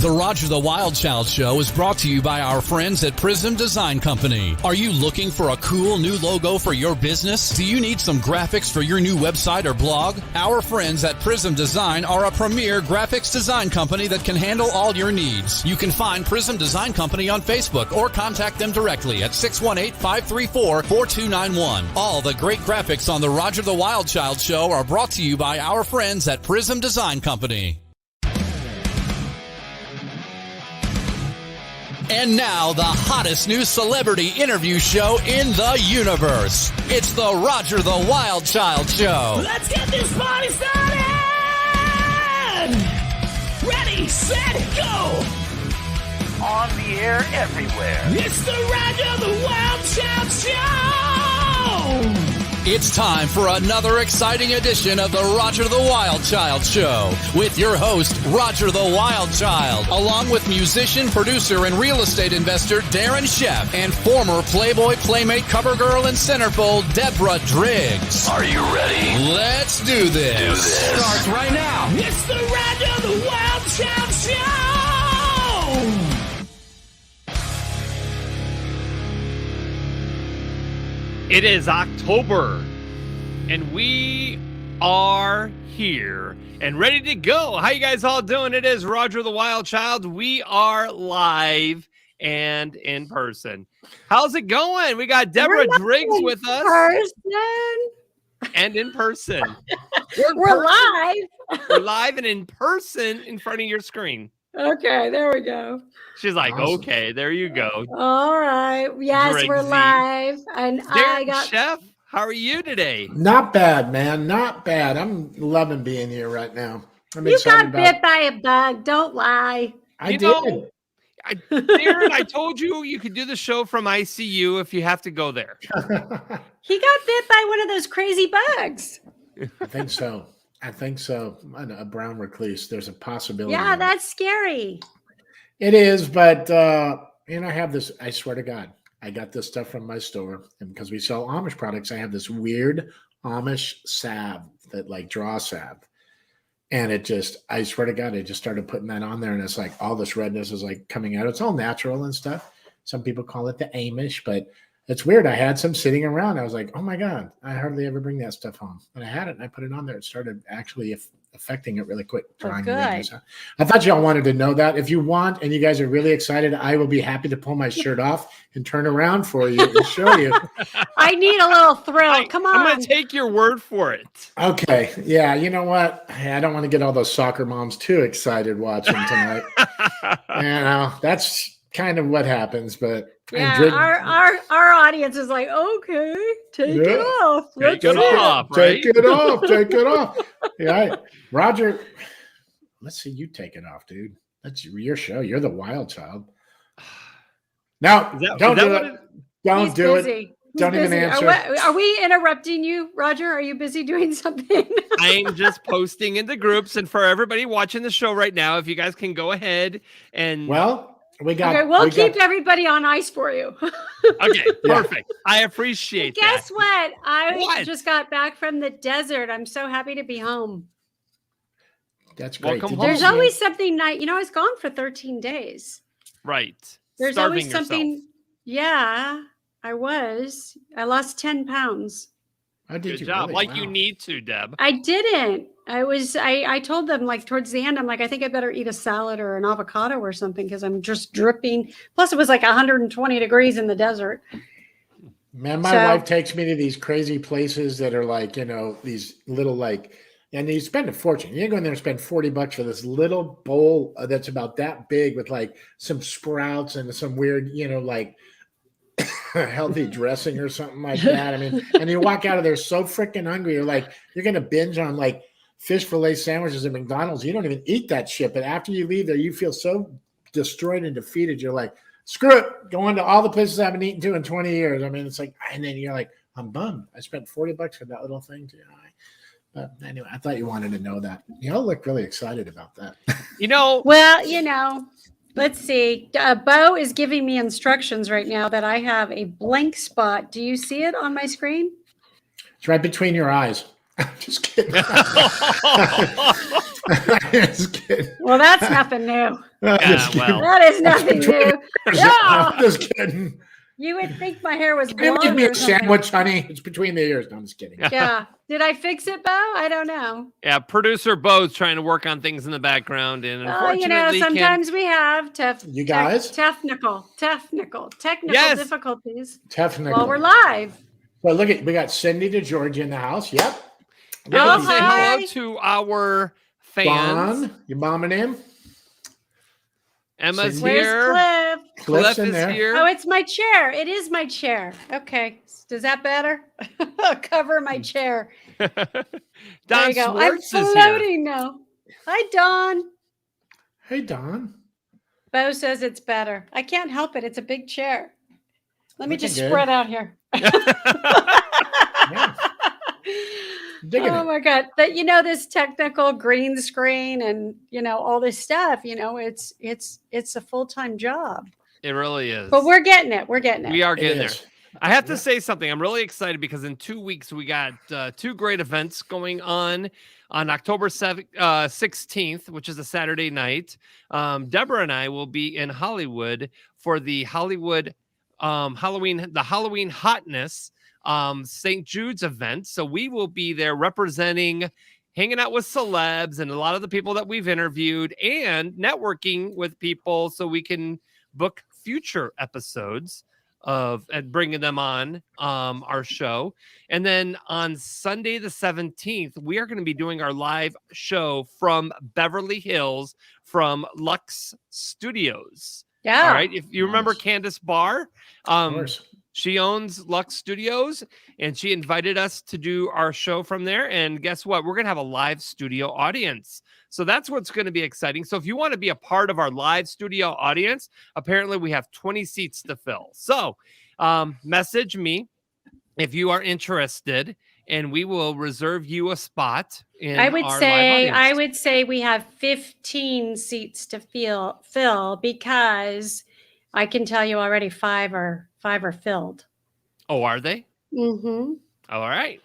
The Roger the Wild Child Show is brought to you by our friends at Prism Design Company. Are you looking for a cool new logo for your business? Do you need some graphics for your new website or blog? Our friends at Prism Design are a premier graphics design company that can handle all your needs. You can find Prism Design Company on Facebook or contact them directly at 618-534-4291. All the great graphics on the Roger the Wild Child Show are brought to you by our friends at Prism Design Company. And now, the hottest new celebrity interview show in the universe. It's the Roger the Wild Child Show. Let's get this party started! Ready, set, go! On the air everywhere. It's the Roger the Wild Child Show! It's time for another exciting edition of the Roger the Wild Child Show with your host, Roger the Wild Child, along with musician, producer, and real estate investor Darin Scheff and former Playboy Playmate cover girl and centerfold Deborah Driggs. Are you ready? Let's do this. Starts right now. It's the Roger the Wild Child Show! It is October, and we are here and ready to go. How you guys all doing? It is Roger the Wild Child. We are live and in person. How's it going? We got Deborah Driggs with us. And in person. We're live. We're live and in person in front of your screen. Okay, there we go. She's like, awesome. Okay, there you go. All right. Yes, Driggsy. we're live. And Darin Scheff, how are you today? Not bad, man. Not bad. I'm loving being here right now. I'm You excited got bit by a bug. Don't lie. I Darin, did. I told you could do the show from ICU if you have to go there. He got bit by one of those crazy bugs. I think so. A brown recluse. There's a possibility. Yeah, that's scary. It is, but I have this. I swear to God, I got this stuff from my store, and because we sell Amish products, I have this weird Amish salve that like draw salve, and I swear to God, I just started putting that on there, and it's like all this redness is like coming out. It's all natural and stuff. Some people call it the Amish, but it's weird. I had some sitting around. I was like, oh my God, I hardly ever bring that stuff home. And I had it and I put it on there. It started actually affecting it really quick. Drawing the redness out. I thought y'all wanted to know that. If you want and you guys are really excited, I will be happy to pull my shirt off and turn around for you and show you. I need a little thrill. Come on. I'm going to take your word for it. Okay. Yeah. You know what? I don't want to get all those soccer moms too excited watching tonight. That's kind of what happens, but yeah, our audience is like, okay, take it off. Take it off, right? Take it off. Take it off. Yeah, Roger. Let's see you take it off, dude. That's your show. You're the wild child. Now, don't do it. Don't do it. Don't even answer. Are we interrupting you, Roger? Are you busy doing something? I'm just posting in the groups, and for everybody watching the show right now, if you guys can go ahead and we'll keep everybody on ice for you. Okay, perfect. I appreciate Guess what? I just got back from the desert. I'm so happy to be home. That's great. Welcome home. There's always something nice. I was gone for 13 days. Right. There's Starving always something. yourself. Yeah, I was. I lost 10 pounds. Good job. Really? Like Wow. you need to, Deb. I didn't. I told them like towards the end, I'm like, I think I better eat a salad or an avocado or something because I'm just dripping. Plus it was like 120 degrees in the desert. Man, my wife takes me to these crazy places that are like, these little and you spend a fortune. You go in there and spend $40 for this little bowl that's about that big with like some sprouts and some weird, healthy dressing or something like that. I mean, and you walk out of there so freaking hungry. You're like, you're going to binge on like fish fillet sandwiches at McDonald's. You don't even eat that shit. But after you leave there, you feel so destroyed and defeated. You're like, screw it. Going to all the places I haven't eaten to in 20 years. I mean, it's like, and then you're like, I'm bummed. I spent $40 for that little thing too. But anyway, I thought you wanted to know that. You all look really excited about that. Let's see. Bo is giving me instructions right now that I have a blank spot. Do you see it on my screen? It's right between your eyes. I'm just kidding. Just kidding. Well, that's nothing new. Just well. That is nothing new. Yeah. I'm just kidding. You would think my hair was Can you blonde make me or a something. sandwich, honey? It's between the ears. No, I'm just kidding. Yeah. Did I fix it, Bo? I don't know. Yeah, producer Bo's trying to work on things in the background, and Oh, unfortunately, sometimes we have You guys? technical Yes. difficulties Technical. while we're live. Well, look at we got Cindy to Georgia in the house. Yep. Let's Oh, say hello hi. to our fans. Bon, your mom and him. Emma's Cindy. here. Where's Cliff? Cliff's Cliff in is there. here. Oh, it's my chair. It is my chair. Okay. Does that better? Cover my chair. There Don you go. I'm Swartz is here. floating now. Hi, Dawn. Hey, Don. Bo says it's better. I can't help it. It's a big chair. Let me Looking just good. spread out here. Yeah. Digging Oh it. my God. That this technical green screen and all this stuff, it's a full-time job. It really is. But we're getting it. We're getting it. We are It getting there. is. I have to say something. I'm really excited because in 2 weeks we got 2 great events going on October 16th, which is a Saturday night. Deborah and I will be in Hollywood for the Hollywood Halloween Hotness St. Jude's event. So we will be there representing, hanging out with celebs and a lot of the people that we've interviewed and networking with people so we can book future episodes and bringing them on our show. And then on Sunday the 17th, we are going to be doing our live show from Beverly Hills from Lux Studios. Yeah. All right. If you remember Nice. Candace Barr, Of course. she owns Lux Studios, and she invited us to do our show from there. And guess what? We're going to have a live studio audience. So that's what's going to be exciting. So if you want to be a part of our live studio audience, apparently we have 20 seats to fill. So message me if you are interested, and we will reserve you a spot in I would our say live audience. we have 15 seats to fill because I can tell you already five are filled. Oh, are they? Mm-hmm. All right.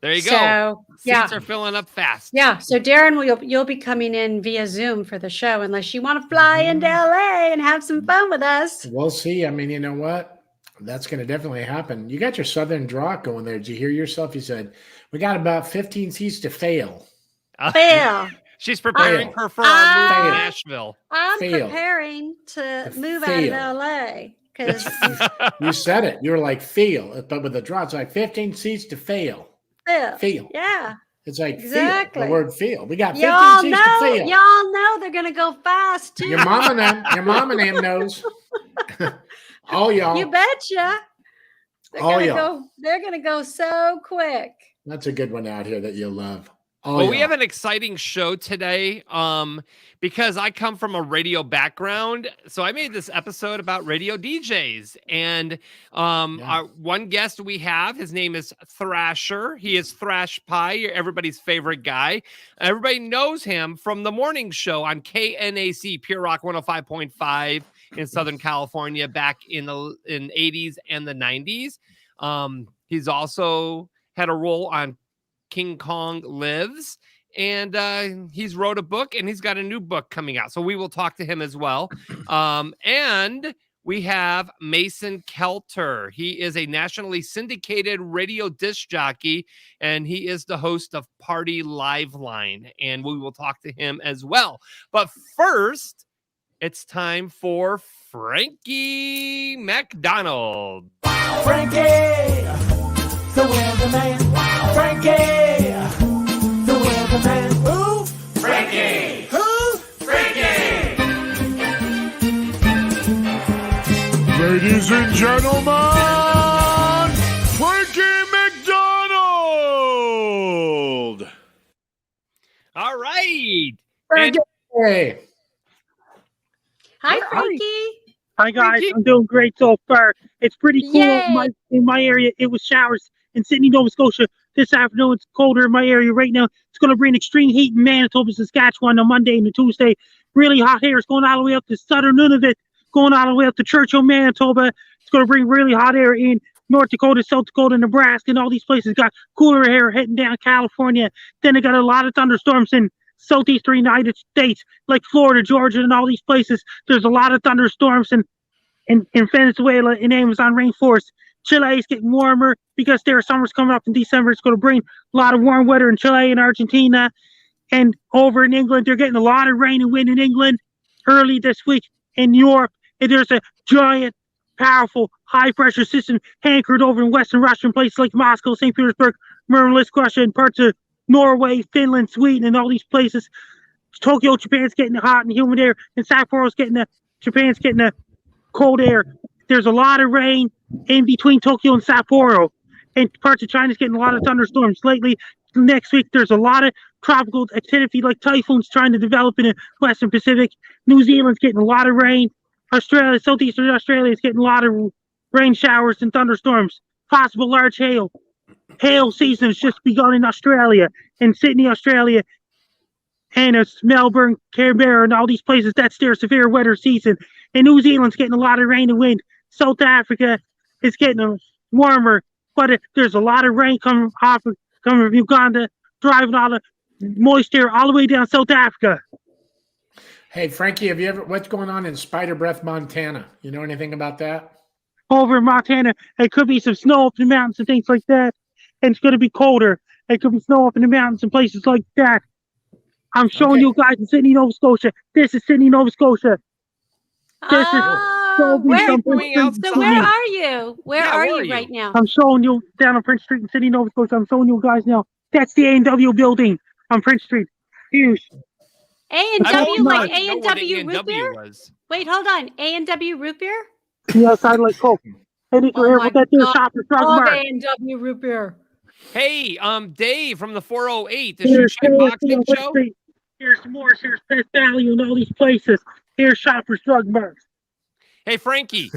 There you go. So yeah. Seats are filling up fast. Yeah. So Darin, you'll be coming in via Zoom for the show unless you want to fly into LA and have some fun with us. We'll see. I mean, you know what? That's going to definitely happen. You got your Southern draw going there. Did you hear yourself? You said, we got about 15 seats to fail. Fail. She's preparing Fail. her for our move to Fail. Nashville. I'm Fail. preparing to move Fail. out of LA because You said it. You were like, fail. But with the draw, it's like 15 seats to fail. Fail. Yeah. It's like Exactly. fail. The word fail. We got 15 Y'all seats to know, fail. y'all know they're gonna go fast too. Your mom and them knows. All y'all. You betcha. They're All gonna y'all. go. They're gonna go so quick. That's a good one out here that you'll love. All Well, we y'all. have an exciting show today because I come from a radio background. So I made this episode about radio DJs. And our one guest we have, his name is Thrasher. He is Thrash Pie, everybody's favorite guy. Everybody knows him from the morning show on KNAC, Pure Rock 105.5 in Southern California back in the 80s and the 90s. He's also had a role on King Kong Lives, and he's wrote a book, and he's got a new book coming out. So we will talk to him as well. And we have Mason Kelter. He is a nationally syndicated radio disc jockey, and he is the host of Party Liveline, and we will talk to him as well. But first, it's time for Frankie MacDonald. Frankie, the weatherman. Frankie, the weatherman. Who? Frankie. Who? Frankie. Ladies and gentlemen, Frankie McDonald. All right. Hey. Hi, Frankie. Hi guys, Frankie. I'm doing great so far. It's pretty cool Yay. in my area. It was showers in Sydney, Nova Scotia this afternoon. It's colder in my area right now. It's going to bring extreme heat in Manitoba, Saskatchewan on Monday and Tuesday. Really hot air. It's going all the way up to southern Nunavut, going all the way up to Churchill, Manitoba. It's going to bring really hot air in North Dakota, South Dakota, Nebraska, and all these places got cooler air heading down California. Then they got a lot of thunderstorms in southeastern United States, like Florida, Georgia, and all these places. There's a lot of thunderstorms in Venezuela, in Amazon rainforest. Chile is getting warmer because their summer's coming up in December. It's going to bring a lot of warm weather in Chile and Argentina. And over in England, they're getting a lot of rain and wind in England early this week. In Europe, and there's a giant, powerful, high-pressure system anchored over in Western Russia in places like Moscow, St. Petersburg, Murmansk, Russia, and parts of Norway, Finland, Sweden, and all these places. Tokyo, Japan's getting hot and humid air, and Japan's getting the cold air. There's a lot of rain in between Tokyo and Sapporo, and parts of China's getting a lot of thunderstorms lately. Next week, there's a lot of tropical activity like typhoons trying to develop in the Western Pacific. New Zealand's getting a lot of rain. Australia, southeastern Australia is getting a lot of rain showers and thunderstorms. Possible large hail. Hail season has just begun in Australia, in Sydney, Australia, and it's Melbourne, Canberra, and all these places. That's their severe weather season. And New Zealand's getting a lot of rain and wind. South Africa is getting warmer, but there's a lot of rain coming from Uganda, driving all the moisture all the way down South Africa. Hey, Frankie, what's going on in Spider Breath, Montana? You know anything about that? Over in Montana, it could be some snow up in the mountains and things like that. And it's going to be colder. It could be snow up in the mountains and places like that. I'm showing you guys in Sydney, Nova Scotia. This is Sydney, Nova Scotia. Where are you? Where are you right now? I'm showing you down on Prince Street in Sydney, Nova Scotia. I'm showing you guys now. That's the A&W building on Prince Street. Huge. A&W, like A&W root beer? Wait, hold on. A&W root beer? Yes, I like Coke. I need to hear what that there Shoppers Drug Mart. A&W root beer. Hey, Dave from the 408. This is your boxing show. Here's Morris. Here's Best Value and all these places. Here's Shoppers Drug Mart. Hey, Frankie.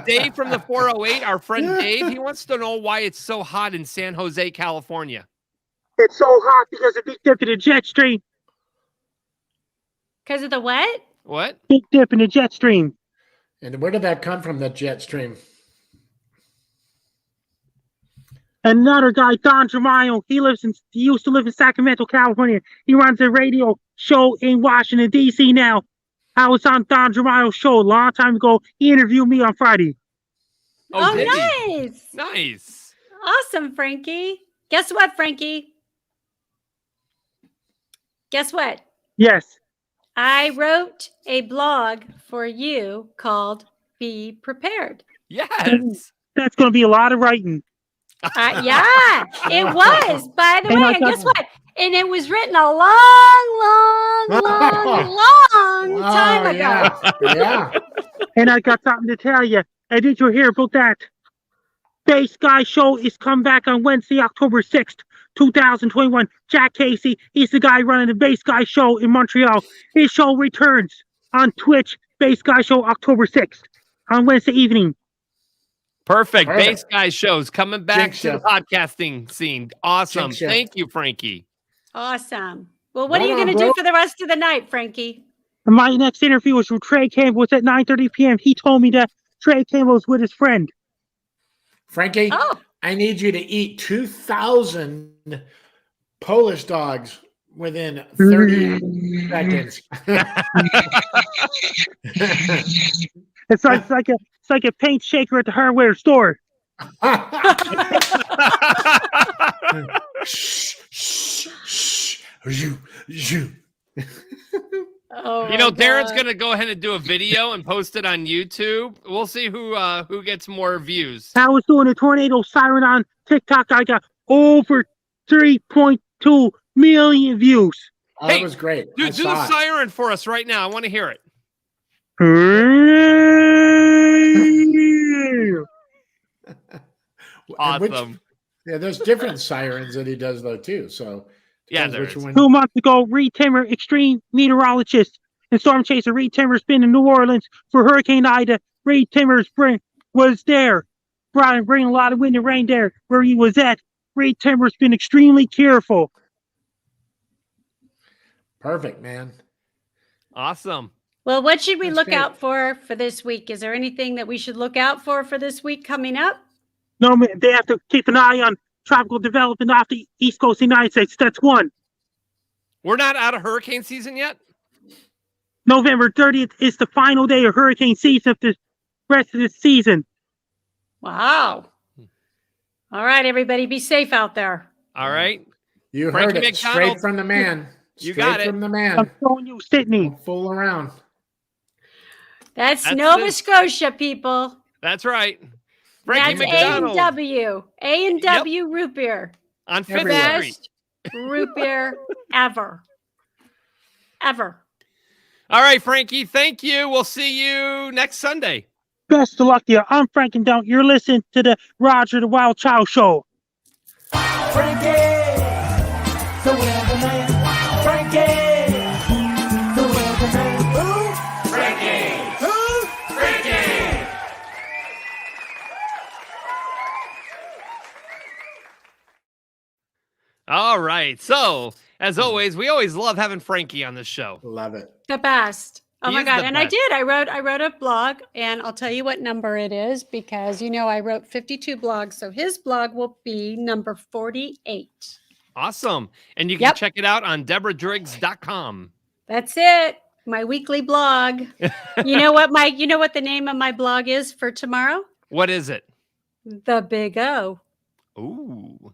Dave from the 408, our friend Dave, he wants to know why it's so hot in San Jose, California. It's so hot because of Big Dip in the jet stream. Because of the what? What? Big Dip in the jet stream. And where did that come from, that jet stream? Another guy, Don Dramayo, he used to live in Sacramento, California. He runs a radio show in Washington, D.C. now. I was on Don Dramayo's show a long time ago. He interviewed me on Friday. Oh, nice. Nice. Awesome, Frankie. Guess what, Frankie? Guess what? Yes. I wrote a blog for you called Be Prepared. Yes. That's going to be a lot of writing. Yeah, it was. By the way, and guess what? And it was written a long time ago. Yeah. And I got something to tell you. And did you hear about that? Bass Guy Show is come back on Wednesday, October 6th, 2021. Jack Casey, he's the guy running the Bass Guy Show in Montreal. His show returns on Twitch, Bass Guy Show, October 6th, on Wednesday evening. Perfect. Bass Guy shows coming back to the podcasting scene. Awesome. Thank you, Frankie. Awesome. Well, what are you going to do for the rest of the night, Frankie? My next interview was with Trey Campbell. It's at 9:30 p.m. He told me that Trey Campbell was with his friend. Frankie, I need you to eat 2,000 Polish dogs within 30 seconds. It's like a paint shaker at the hardware store. Oh, Darin's gonna go ahead and do a video and post it on YouTube. We'll see who gets more views. I was doing a tornado siren on TikTok. I got over 3.2 million views. Oh, that was great. Dude, do the siren for us right now. I want to hear it. Awesome. There's different sirens that he does though too. So yeah, there is. 2 months ago, Reed Timmer, extreme meteorologist and storm chaser Reed Timmer's been in New Orleans for Hurricane Ida. Reed Timmer's was there, bringing a lot of wind and rain there where he was at. Reed Timmer's been extremely careful. Perfect, man. Awesome. Well, what should we look out for this week? Is there anything that we should look out for this week coming up? No, they have to keep an eye on tropical development off the East Coast of the United States. That's one. We're not out of hurricane season yet? November 30th is the final day of hurricane season of the rest of the season. Wow. All right, everybody, be safe out there. All right. You Frankie heard it McDonald. straight from the man. You Straight got it. from the I'm man. showing you Sydney. Don't fool around. That's That's Nova it. Scotia, people. That's right. Frankie That's McDonald A&W. A&W root beer. on Fifth Everywhere. Street. Best root beer ever. Ever. All right, Frankie, thank you. We'll see you next Sunday. Best of luck to you. I'm Frank McDonald. You're listening to the Roger the Wild Child Show. Frankie, the weatherman. Frankie, the weatherman. Who? Frankie. Who? Frankie. All right. So, as always, we always love having Frankie on this show. Love it. The best. Oh He my is God. the And I best. did. I wrote a blog, and I'll tell you what number it is because, you know, I wrote 52 blogs. So his blog will be number 48. Awesome. And you can Yep. check it out on DeborahDriggs.com. That's it. My weekly blog. You know what the name of my blog is for tomorrow? What is it? The Big O. Ooh.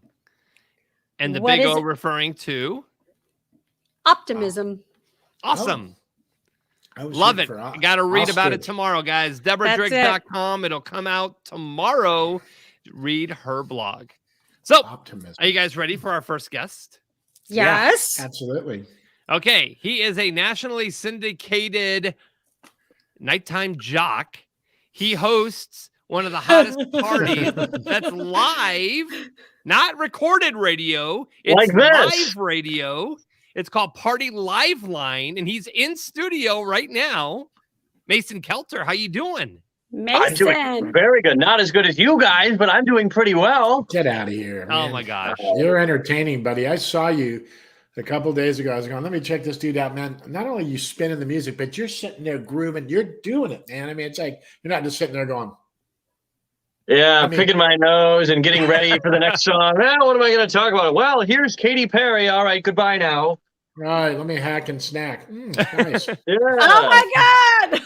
And the What big is O it? referring to? Optimism. Awesome. I was Love shooting it. for You got to read about it ostrich. tomorrow, guys. That's DeborahDriggs.com. It'll come out tomorrow. Read her blog. So, Optimism. are you guys ready for our first guest? Yeah. Yes. Absolutely. Okay. He is a nationally syndicated nighttime jock. He hosts one of the hottest parties that's live, not recorded radio. It's Like this. live radio. It's called Party Liveline, and he's in studio right now. Mason Kelter, how you doing? I'm doing Mason. very good. Not as good as you guys, but I'm doing pretty well. Get out of here. Oh man. my gosh. You're entertaining, buddy. I saw you a couple days ago. I was going, let me check this dude out, man. Not only are you spinning the music, but you're sitting there grooving. You're doing it, man. I mean, it's like you're not just sitting there going, Yeah, I mean- picking my nose and getting ready for the next song. Well, what am I going to talk about? Well, here's Katy Perry. All right, goodbye now. all right, let me hack and snack. Nice. Yeah. Oh my God.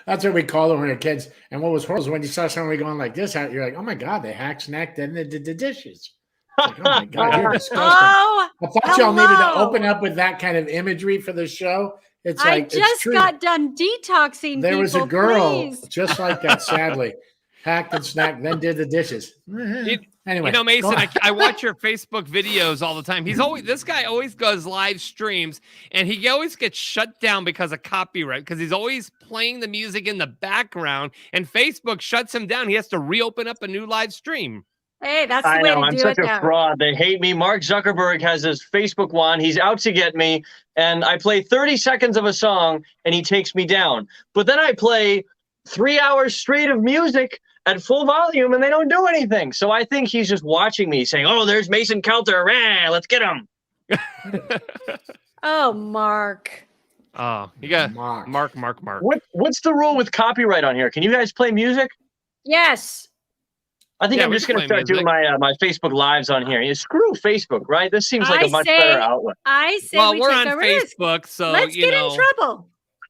That's what we called it when we were kids. And what was horrible is when you saw somebody going like this, you're like, oh my God, they hack, snack, then they did the dishes. Like, oh my God, you're disgusting. Oh, I thought y'all needed to hello. open up with that kind of imagery for the show. It's I like, it's just true. got done detoxing. There was a people, girl please. just like that, sadly. Hacked and snacked, then did the dishes. Anyway, You know, Mason, go on. I watch your Facebook videos all the time. This guy always does live streams, and he always gets shut down because of copyright, because he's always playing the music in the background, and Facebook shuts him down. He has to reopen up a new live stream. Hey, that's the I way know, to I'm do such it a now. fraud. They hate me. Mark Zuckerberg has his Facebook wand. He's out to get me. And I play 30 seconds of a song, and he takes me down. But then I play 3 hours straight of music at full volume, and they don't do anything. So I think he's just watching me saying, oh, there's Mason Kelter. Let's get him. Oh, Mark. Oh, you got Mark. Mark. What's the rule with copyright on here? Can you guys play music? Yes. I think Yeah, I'm we just can going to play start doing music. my Facebook lives on here. Screw Facebook, right? This seems like I a much say- better outlet. I say Well, we we're take on a risk. Facebook, so Let's you get know. in trouble.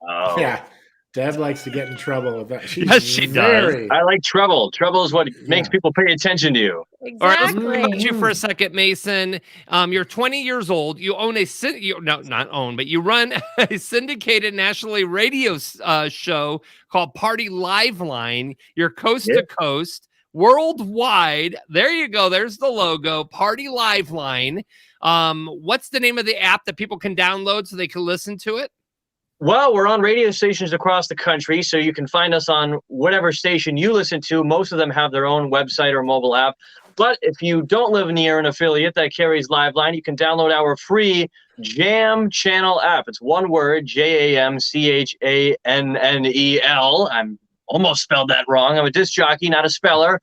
Oh. Yeah, Deb likes to get in trouble with that. She's Yes, she does. very- I like trouble. Trouble is what makes people pay attention to you. All right, let's Exactly. talk to you for a second, Mason. You're 20 years old. You own you run a syndicated nationally radio show called Party Liveline. You're coast to coast, worldwide. There you go. There's the logo, Party Liveline. What's the name of the app that people can download so they can listen to it? Well, we're on radio stations across the country, so you can find us on whatever station you listen to. Most of them have their own website or mobile app. But if you don't live near an affiliate that carries Liveline, you can download our free Jam Channel app. It's one word, JAMCHANNEL. I'm almost spelled that wrong. I'm a disc jockey, not a speller.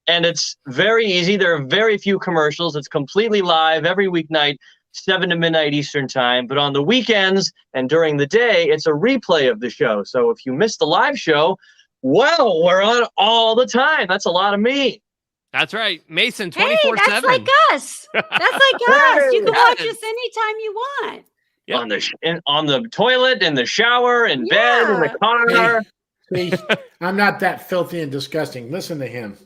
And it's very easy. There are very few commercials. It's completely live every weeknight, 7 to midnight Eastern time. But on the weekends and during the day, it's a replay of the show. So if you missed the live show, Well, we're on all the time. That's a lot of me. That's right. Mason, Hey, 24/7. that's like us. That's like us. You can watch us anytime you want. Yep. On the toilet, in the shower, in bed, in the car. See, I'm not that filthy and disgusting. Listen to him.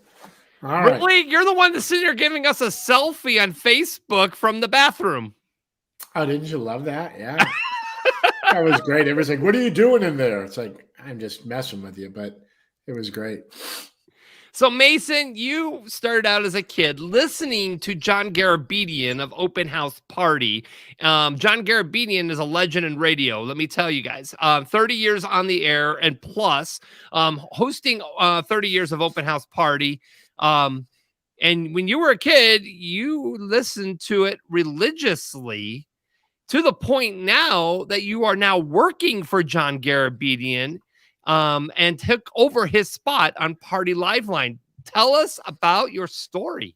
All right. Really? You're the one that's sitting here giving us a selfie on Facebook from the bathroom. Oh, didn't you love that? Yeah. That was great. Everyone's like, what are you doing in there? It's like, I'm just messing with you, but it was great. So, Mason, you started out as a kid listening to John Garabedian of Open House Party. John Garabedian is a legend in radio, let me tell you guys. 30 years on the air and plus, hosting 30 years of Open House Party. And when you were a kid, you listened to it religiously to the point now that you are now working for John Garabedian. And took over his spot on Party Liveline. Tell us about your story.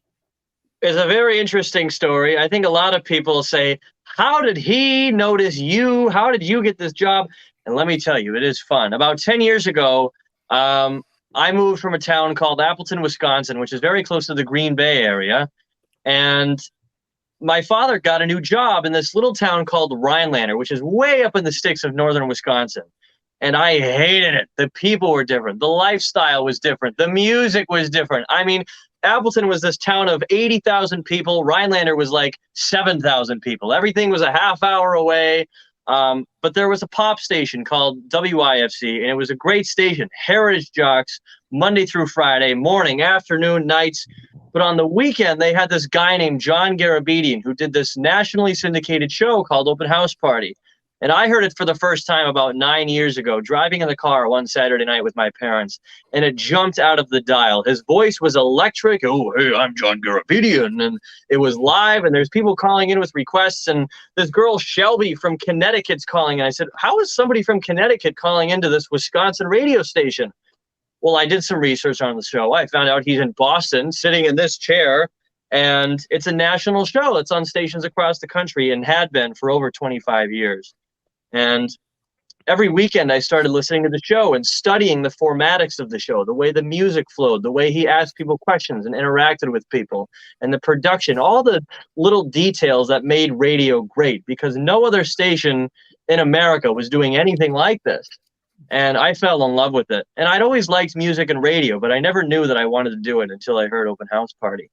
It's a very interesting story. I think a lot of people say, how did he notice you? How did you get this job? And let me tell you, it is fun. About 10 years ago, I moved from a town called Appleton, Wisconsin, which is very close to the Green Bay area. And my father got a new job in this little town called Rhinelander, which is way up in the sticks of northern Wisconsin. And I hated it. The people were different. The lifestyle was different. The music was different. I mean, Appleton was this town of 80,000 people. Rhinelander was like 7,000 people. Everything was a half hour away. But there was a pop station called WIFC, and it was a great station. Heritage jocks, Monday through Friday, morning, afternoon, nights. But on the weekend, they had this guy named John Garabedian who did this nationally syndicated show called Open House Party. And I heard it for the first time about 9 years ago, driving in the car one Saturday night with my parents, and it jumped out of the dial. His voice was electric. Oh, hey, I'm John Garabedian. And it was live, and there's people calling in with requests. And this girl, Shelby from Connecticut's calling. And I said, how is somebody from Connecticut calling into this Wisconsin radio station? Well, I did some research on the show. I found out he's in Boston, sitting in this chair. And it's a national show. It's on stations across the country and had been for over 25 years. And every weekend I started listening to the show and studying the formatics of the show, the way the music flowed, the way he asked people questions and interacted with people, and the production, all the little details that made radio great, because no other station in America was doing anything like this. And I fell in love with it. And I'd always liked music and radio, but I never knew that I wanted to do it until I heard Open House Party.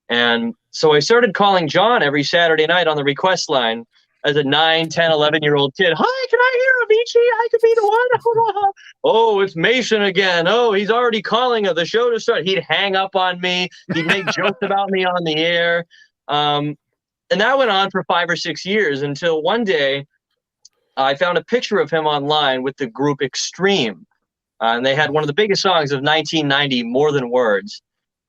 And so I started calling John every Saturday night on the request line as a 9, 10, 11-year-old kid. Hi, can I hear Avicii? I could be the one. Oh, it's Mason again. Oh, he's already calling the show to start. He'd hang up on me. He'd make jokes about me on the air. And that went on for 5 or 6 years until one day I found a picture of him online with the group Extreme. And they had one of the biggest songs of 1990, More Than Words.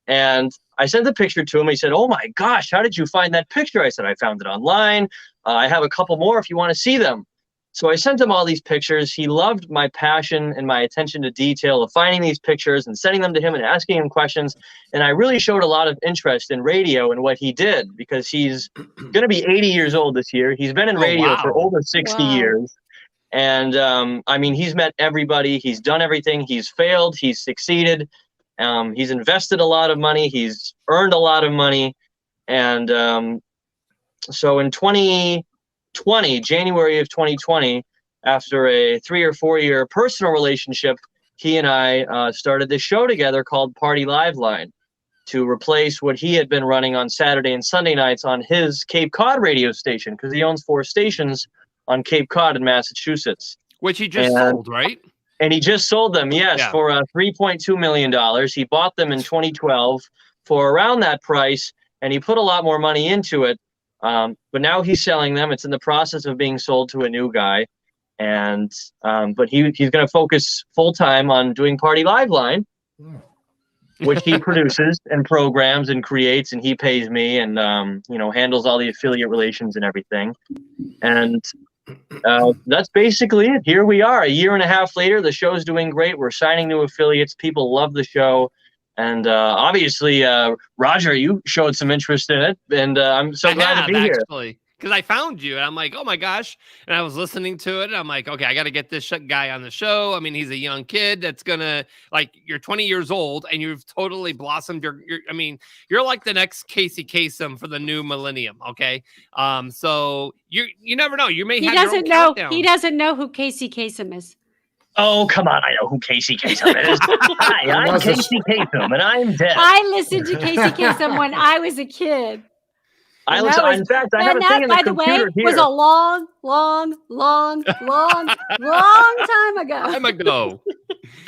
And I sent the picture to him. He said, oh my gosh, how did you find that picture? I said, I found it online. I have a couple more if you want to see them. So I sent him all these pictures. He loved my passion and my attention to detail of finding these pictures and sending them to him and asking him questions. And I really showed a lot of interest in radio and what he did, because he's going to be 80 years old this year. He's been in radio for over 60 years. And I mean, he's met everybody. He's done everything. He's failed. He's succeeded. He's invested a lot of money. He's earned a lot of money. And so in 2020, January of 2020, after a 3 or 4 year personal relationship, he and I started this show together called Party Liveline to replace what he had been running on Saturday and Sunday nights on his Cape Cod radio station, because he owns 4 stations on Cape Cod in Massachusetts. Which he just sold, right? And he just sold them, yes, for $3.2 million. He bought them in 2012 for around that price, and he put a lot more money into it. But now he's selling them. It's in the process of being sold to a new guy. And but he's going to focus full time on doing Party Liveline, which he produces and programs and creates, and he pays me and handles all the affiliate relations and everything. And that's basically it. Here we are, a year and a half later. The show's doing great. We're signing new affiliates. People love the show. And obviously, Roger, you showed some interest in it, and I'm so glad to be here. because I found you and I'm like, oh my gosh. And I was listening to it. And I'm like, okay, I got to get this guy on the show. I mean, he's a young kid that's gonna, like, you're 20 years old and you've totally blossomed. I mean, you're like the next Casey Kasem for the new millennium. Okay. So you never know. You may He have doesn't your own know. countdown. He doesn't know who Casey Kasem is. Oh, come on. I know who Casey Kasem is. Hi, I'm Casey Kasem, and I'm dead. I listened to Casey Kasem when I was a kid. In fact, I have a thing in the computer here. Was a long time ago. Time ago.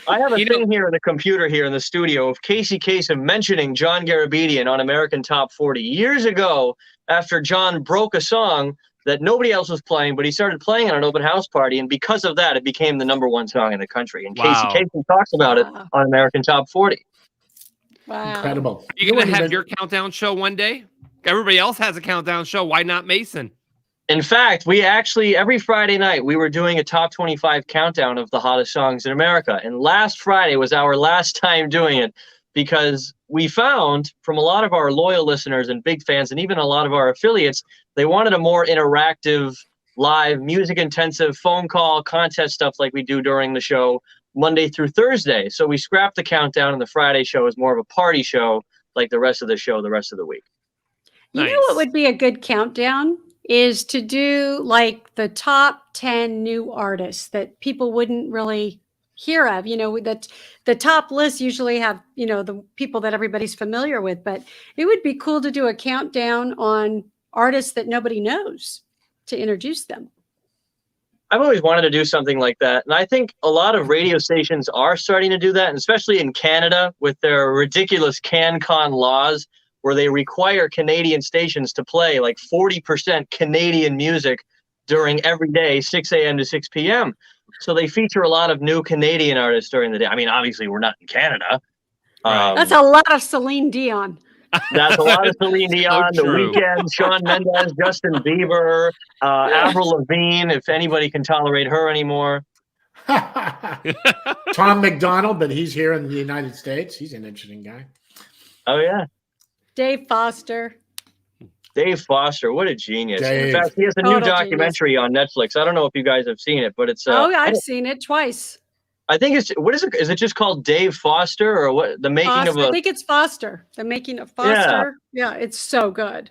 I have a thing here in the computer here in the studio of Casey Kasem mentioning John Garabedian on American Top 40 years ago after John broke a song that nobody else was playing, but he started playing at an open house party, and because of that, it became the #1 song in the country. And Wow. Casey Kasem talks about it on American Top 40. Wow. Incredible. Are you going to have your countdown show one day? Everybody else has a countdown show. Why not Mason? In fact, we actually, every Friday night, we were doing a top 25 countdown of the hottest songs in America. And last Friday was our last time doing it because we found from a lot of our loyal listeners and big fans, and even a lot of our affiliates, they wanted a more interactive, live, music-intensive phone call contest stuff like we do during the show Monday through Thursday. So we scrapped the countdown, and the Friday show is more of a party show like the rest of the show the rest of the week. You know what would be a good countdown is to do like the top 10 new artists that people wouldn't really hear of. You know, that the top lists usually have, you know, the people that everybody's familiar with, but it would be cool to do a countdown on artists that nobody knows to introduce them. I've always wanted to do something like that. And I think a lot of radio stations are starting to do that, and especially in Canada with their ridiculous CanCon laws where they require Canadian stations to play like 40% Canadian music during every day, 6 a.m. to 6 p.m. So they feature a lot of new Canadian artists during the day. I mean, obviously, we're not in Canada. That's a lot of Celine Dion. That's a lot of Celine Dion, So The true. Weeknd, Shawn Mendes, Justin Bieber, Avril Lavigne, if anybody can tolerate her anymore. Tom McDonald, but he's here in the United States. He's an interesting guy. Oh, yeah. Dave Foster. Dave Foster, what a genius. Dave. In fact, he has a new Total documentary on Netflix. I don't know if you guys have seen it, but it's... I've seen it twice. I think it's... What is it? Is it just called Dave Foster or what? The making Foster, of a... I think it's Foster. The making of Foster. Yeah, it's so good.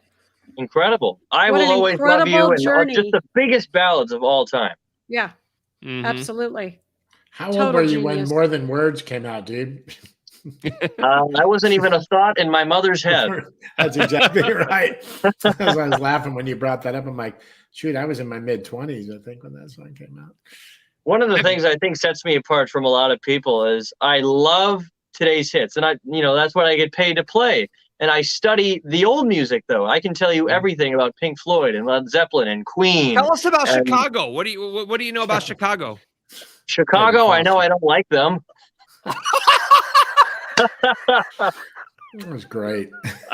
Incredible. I What Will an Always Love You. incredible And journey. just the biggest ballads of all time. Yeah, Mhm. absolutely. How old Total were you when genius. More Than Words came out, dude? I wasn't even a thought in my mother's head. That's exactly right. That's why I was laughing when you brought that up. I'm like, shoot, I was in my mid-20s, I think, when that song came out. One of the things I think sets me apart from a lot of people is I love today's hits, and that's what I get paid to play. And I study the old music, though. I can tell you everything about Pink Floyd and Led Zeppelin and Queen. Tell us about and Chicago. What do you know about Chicago? Chicago, I know I don't like them. It was great.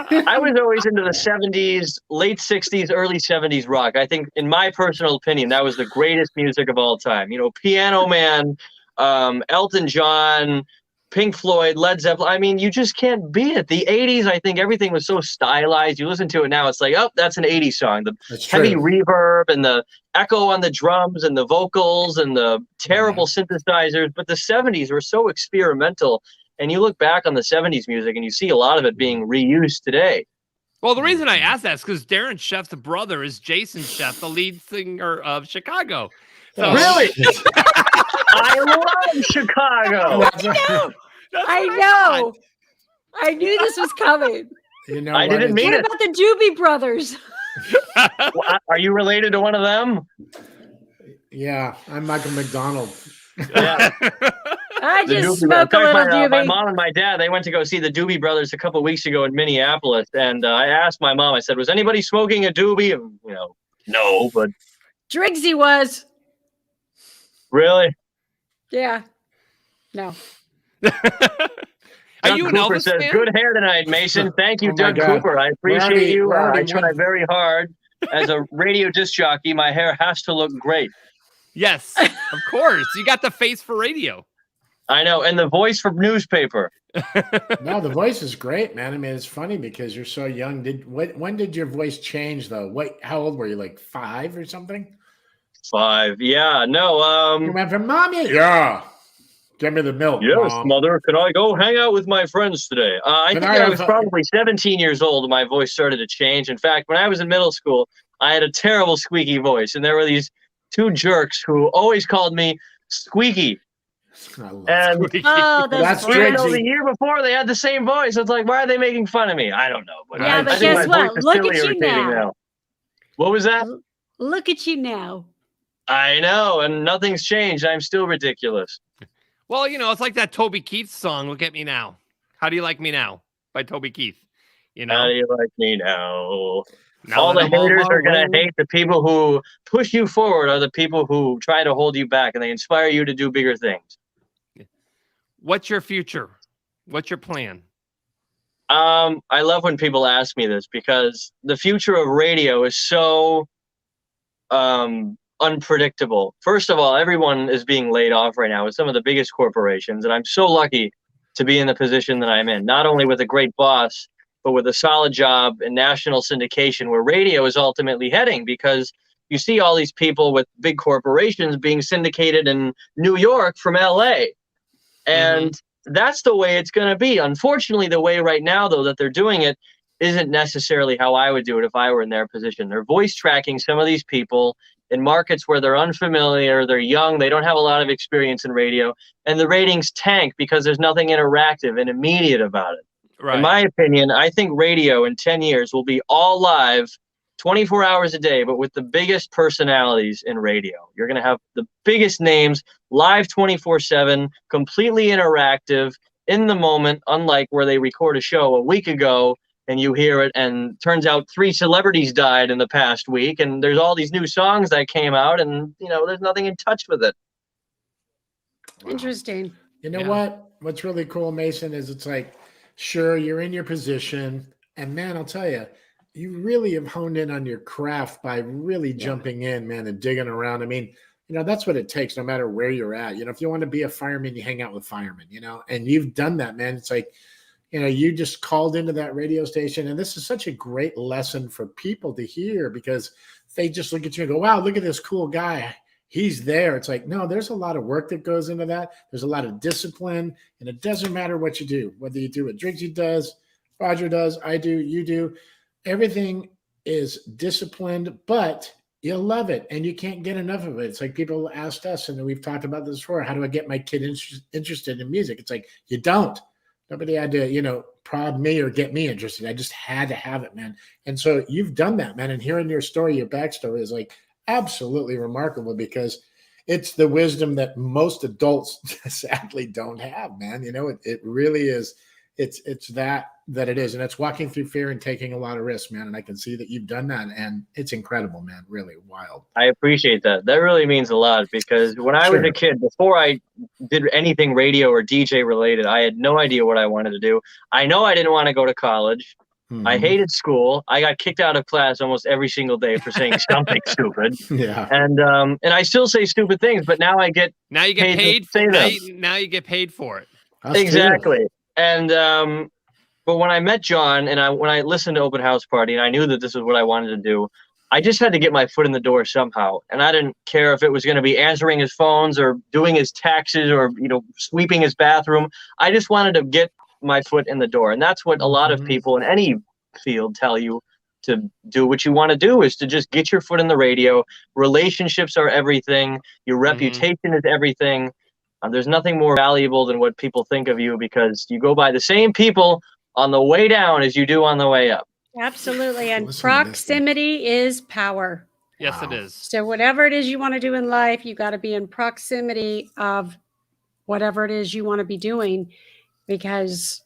I was always into the 70s, late 60s, early 70s rock. I think, in my personal opinion, that was the greatest music of all time. You know, Piano Man, Elton John, Pink Floyd, Led Zeppelin. I mean, you just can't beat it. The 80s, I think everything was so stylized. You listen to it now, it's like, oh, that's an 80s song. The That's heavy true. reverb and the echo on the drums and the vocals and the terrible synthesizers. But the 70s were so experimental. And you look back on the 70s music and you see a lot of it being reused today. Well, the reason I asked that is because Darin Scheff, the brother, is Jason Scheff, the lead singer of Chicago. So, Really? I love Chicago. I know. I knew this was coming. You know, I didn't mean What it. about the Doobie Brothers? Are you related to one of them? Yeah, I'm Michael McDonald. Yeah. I The just Doobie smoke a Brothers. little My Doobie. mom and my dad, they went to go see the Doobie Brothers a couple weeks ago in Minneapolis. And I asked my mom, I said, was anybody smoking a Doobie? And, no, but Driggsy was. really? Yeah. No. Are you an Cooper Elvis says, fan? good hair tonight, Mason. Thank you, Oh my Doug God. Cooper. I We're appreciate already- you. we're already I try one- very hard. As a radio disc jockey, my hair has to look great. Yes, of course. You got the face for radio. I know, and the voice for newspaper. No, the voice is great, man. I mean, it's funny because you're so young. When did your voice change, though? How old were you? Like 5 or something? 5. Yeah. No. You went from mommy. Yeah. Give me the milk. Yes, Mom. mother. Can I go hang out with my friends today? I think I was probably 17 years old when my voice started to change. In fact, when I was in middle school, I had a terrible squeaky voice, and there were these 2 jerks who always called me Squeaky. And that's the year before they had the same voice. It's like, why are they making fun of me? I don't know. But yeah, but guess what? Look at you now. What was that? Look at you now. I know, and nothing's changed. I'm still ridiculous. Well, it's like that Toby Keith song, Look at Me Now. How do you like me now? By Toby Keith. How do you like me now? All the haters are going to hate. The people who push you forward are the people who try to hold you back, and they inspire you to do bigger things. What's your future? What's your plan? I love when people ask me this because the future of radio is so unpredictable. First of all, everyone is being laid off right now with some of the biggest corporations, and I'm so lucky to be in the position that I'm in, not only with a great boss, but with a solid job in national syndication where radio is ultimately heading, because you see all these people with big corporations being syndicated in New York from LA. And that's the way it's going to be. Unfortunately, the way right now, though, that they're doing it isn't necessarily how I would do it if I were in their position. They're voice tracking some of these people in markets where they're unfamiliar, they're young, they don't have a lot of experience in radio, and the ratings tank because there's nothing interactive and immediate about it. Right. In my opinion, I think radio in 10 years will be all live 24 hours a day, but with the biggest personalities in radio. You're going to have the biggest names live 24/7, completely interactive, in the moment, unlike where they record a show a week ago and you hear it and turns out 3 celebrities died in the past week and there's all these new songs that came out and, there's nothing in touch with it. Interesting. You know what? What's really cool, Mason, is it's like, sure, you're in your position, and man, I'll tell you, you really have honed in on your craft by really jumping in, man, and digging around. I mean, that's what it takes no matter where you're at. If you want to be a fireman, you hang out with firemen, and you've done that, man. It's like, you just called into that radio station, and this is such a great lesson for people to hear because they just look at you and go, wow, look at this cool guy. He's there. It's like, no, there's a lot of work that goes into that. There's a lot of discipline, and it doesn't matter what you do, whether you do what Driggsy does, Roger does, I do, you do. Everything is disciplined, but you love it, and you can't get enough of it. It's like people asked us, and we've talked about this before, how do I get my kid interested in music? It's like, you don't. Nobody had to, prod me or get me interested. I just had to have it, man. And so you've done that, man. And hearing your story, your backstory is like absolutely remarkable because it's the wisdom that most adults sadly don't have, man. It really is. It's that it is. And it's walking through fear and taking a lot of risks, man. And I can see that you've done that. And it's incredible, man. Really wild. I appreciate that. That really means a lot because when I was a kid, before I did anything radio or DJ related, I had no idea what I wanted to do. I know I didn't want to go to college. I hated school. I got kicked out of class almost every single day for saying something stupid. Yeah. And I still say stupid things, but now I get now you get paid for it. Now you get paid for it. Exactly. And but when I met John and when I listened to Open House Party and I knew that this is what I wanted to do, I just had to get my foot in the door somehow. And I didn't care if it was going to be answering his phones or doing his taxes or sweeping his bathroom. I just wanted to get my foot in the door. And that's what a lot of people in any field tell you to do. What you want to do is to just get your foot in the radio. Relationships are everything. Your reputation is everything. There's nothing more valuable than what people think of you because you go by the same people on the way down as you do on the way up. Absolutely. And proximity is power. Yes, it is. So whatever it is you want to do in life, you got to be in proximity of whatever it is you want to be doing because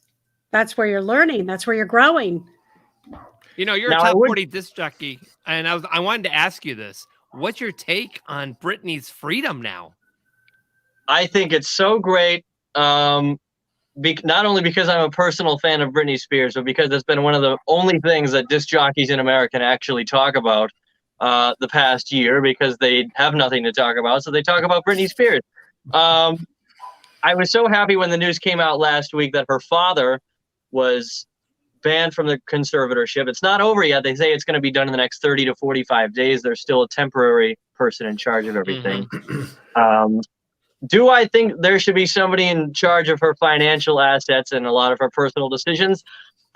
that's where you're learning. That's where you're growing. You're a top 40 disc jockey. And I wanted to ask you this. What's your take on Britney's freedom now? I think it's so great, not only because I'm a personal fan of Britney Spears, but because it's been one of the only things that disc jockeys in America can actually talk about the past year because they have nothing to talk about, so they talk about Britney Spears. I was so happy when the news came out last week that her father was banned from the conservatorship. It's not over yet. They say it's going to be done in the next 30 to 45 days. There's still a temporary person in charge of everything. Do I think there should be somebody in charge of her financial assets and a lot of her personal decisions?